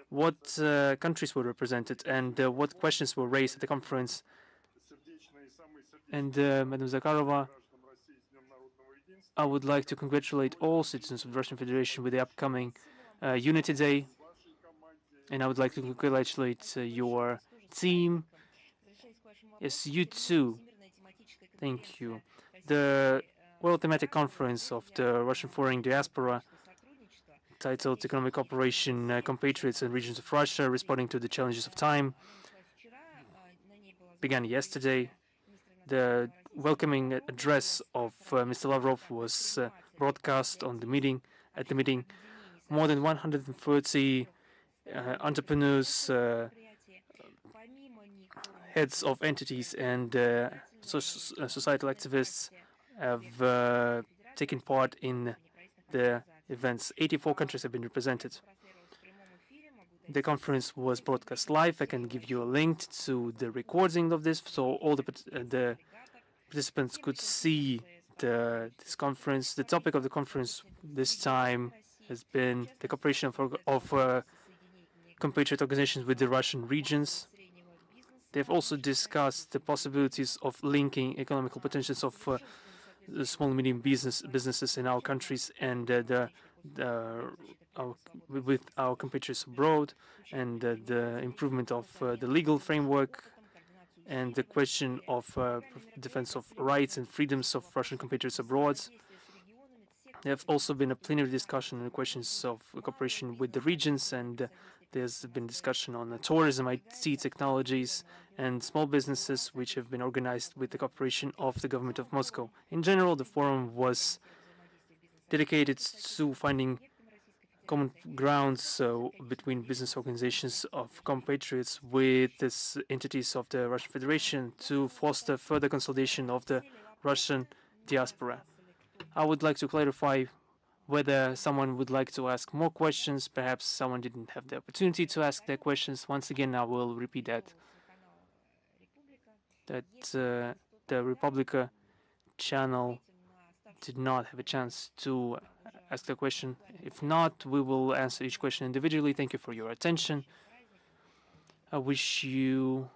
What countries were represented, and what questions were raised at the conference? And Madam Zakharova, I would like to congratulate all citizens of the Russian Federation with the upcoming Unity Day. And I would like to congratulate your team. Yes, you too. Thank you. The World Thematic Conference of the Russian Foreign Diaspora titled Economic Cooperation, Compatriots and Regions of Russia Responding to the Challenges of Time, began yesterday. The welcoming address of Mr. Lavrov was broadcast on the meeting. At the meeting, more than 130 entrepreneurs, heads of entities, and societal activists have taken part in the events. 84 countries have been represented. The conference was broadcast live. I can give you a link to the recording of this, so all the participants could see this conference. The topic of the conference this time has been the cooperation of compatriot organizations with the Russian regions. They've also discussed the possibilities of linking economical potentials of the small and medium businesses in our countries and with our compatriots abroad, and the improvement of the legal framework, and the question of defense of rights and freedoms of Russian compatriots abroad. There have also been a plenary discussion on the questions of cooperation with the regions, and there's been discussion on tourism, IT technologies, and small businesses, which have been organized with the cooperation of the government of Moscow. In general, the forum was dedicated to finding common grounds between business organizations of compatriots with these entities of the Russian Federation to foster further consolidation of the Russian diaspora. I would like to clarify whether someone would like to ask more questions. Perhaps someone didn't have the opportunity to ask their questions. Once again, I will repeat that the Republica channel did not have a chance to ask the question. If not, we will answer each question individually. Thank you for your attention. I wish you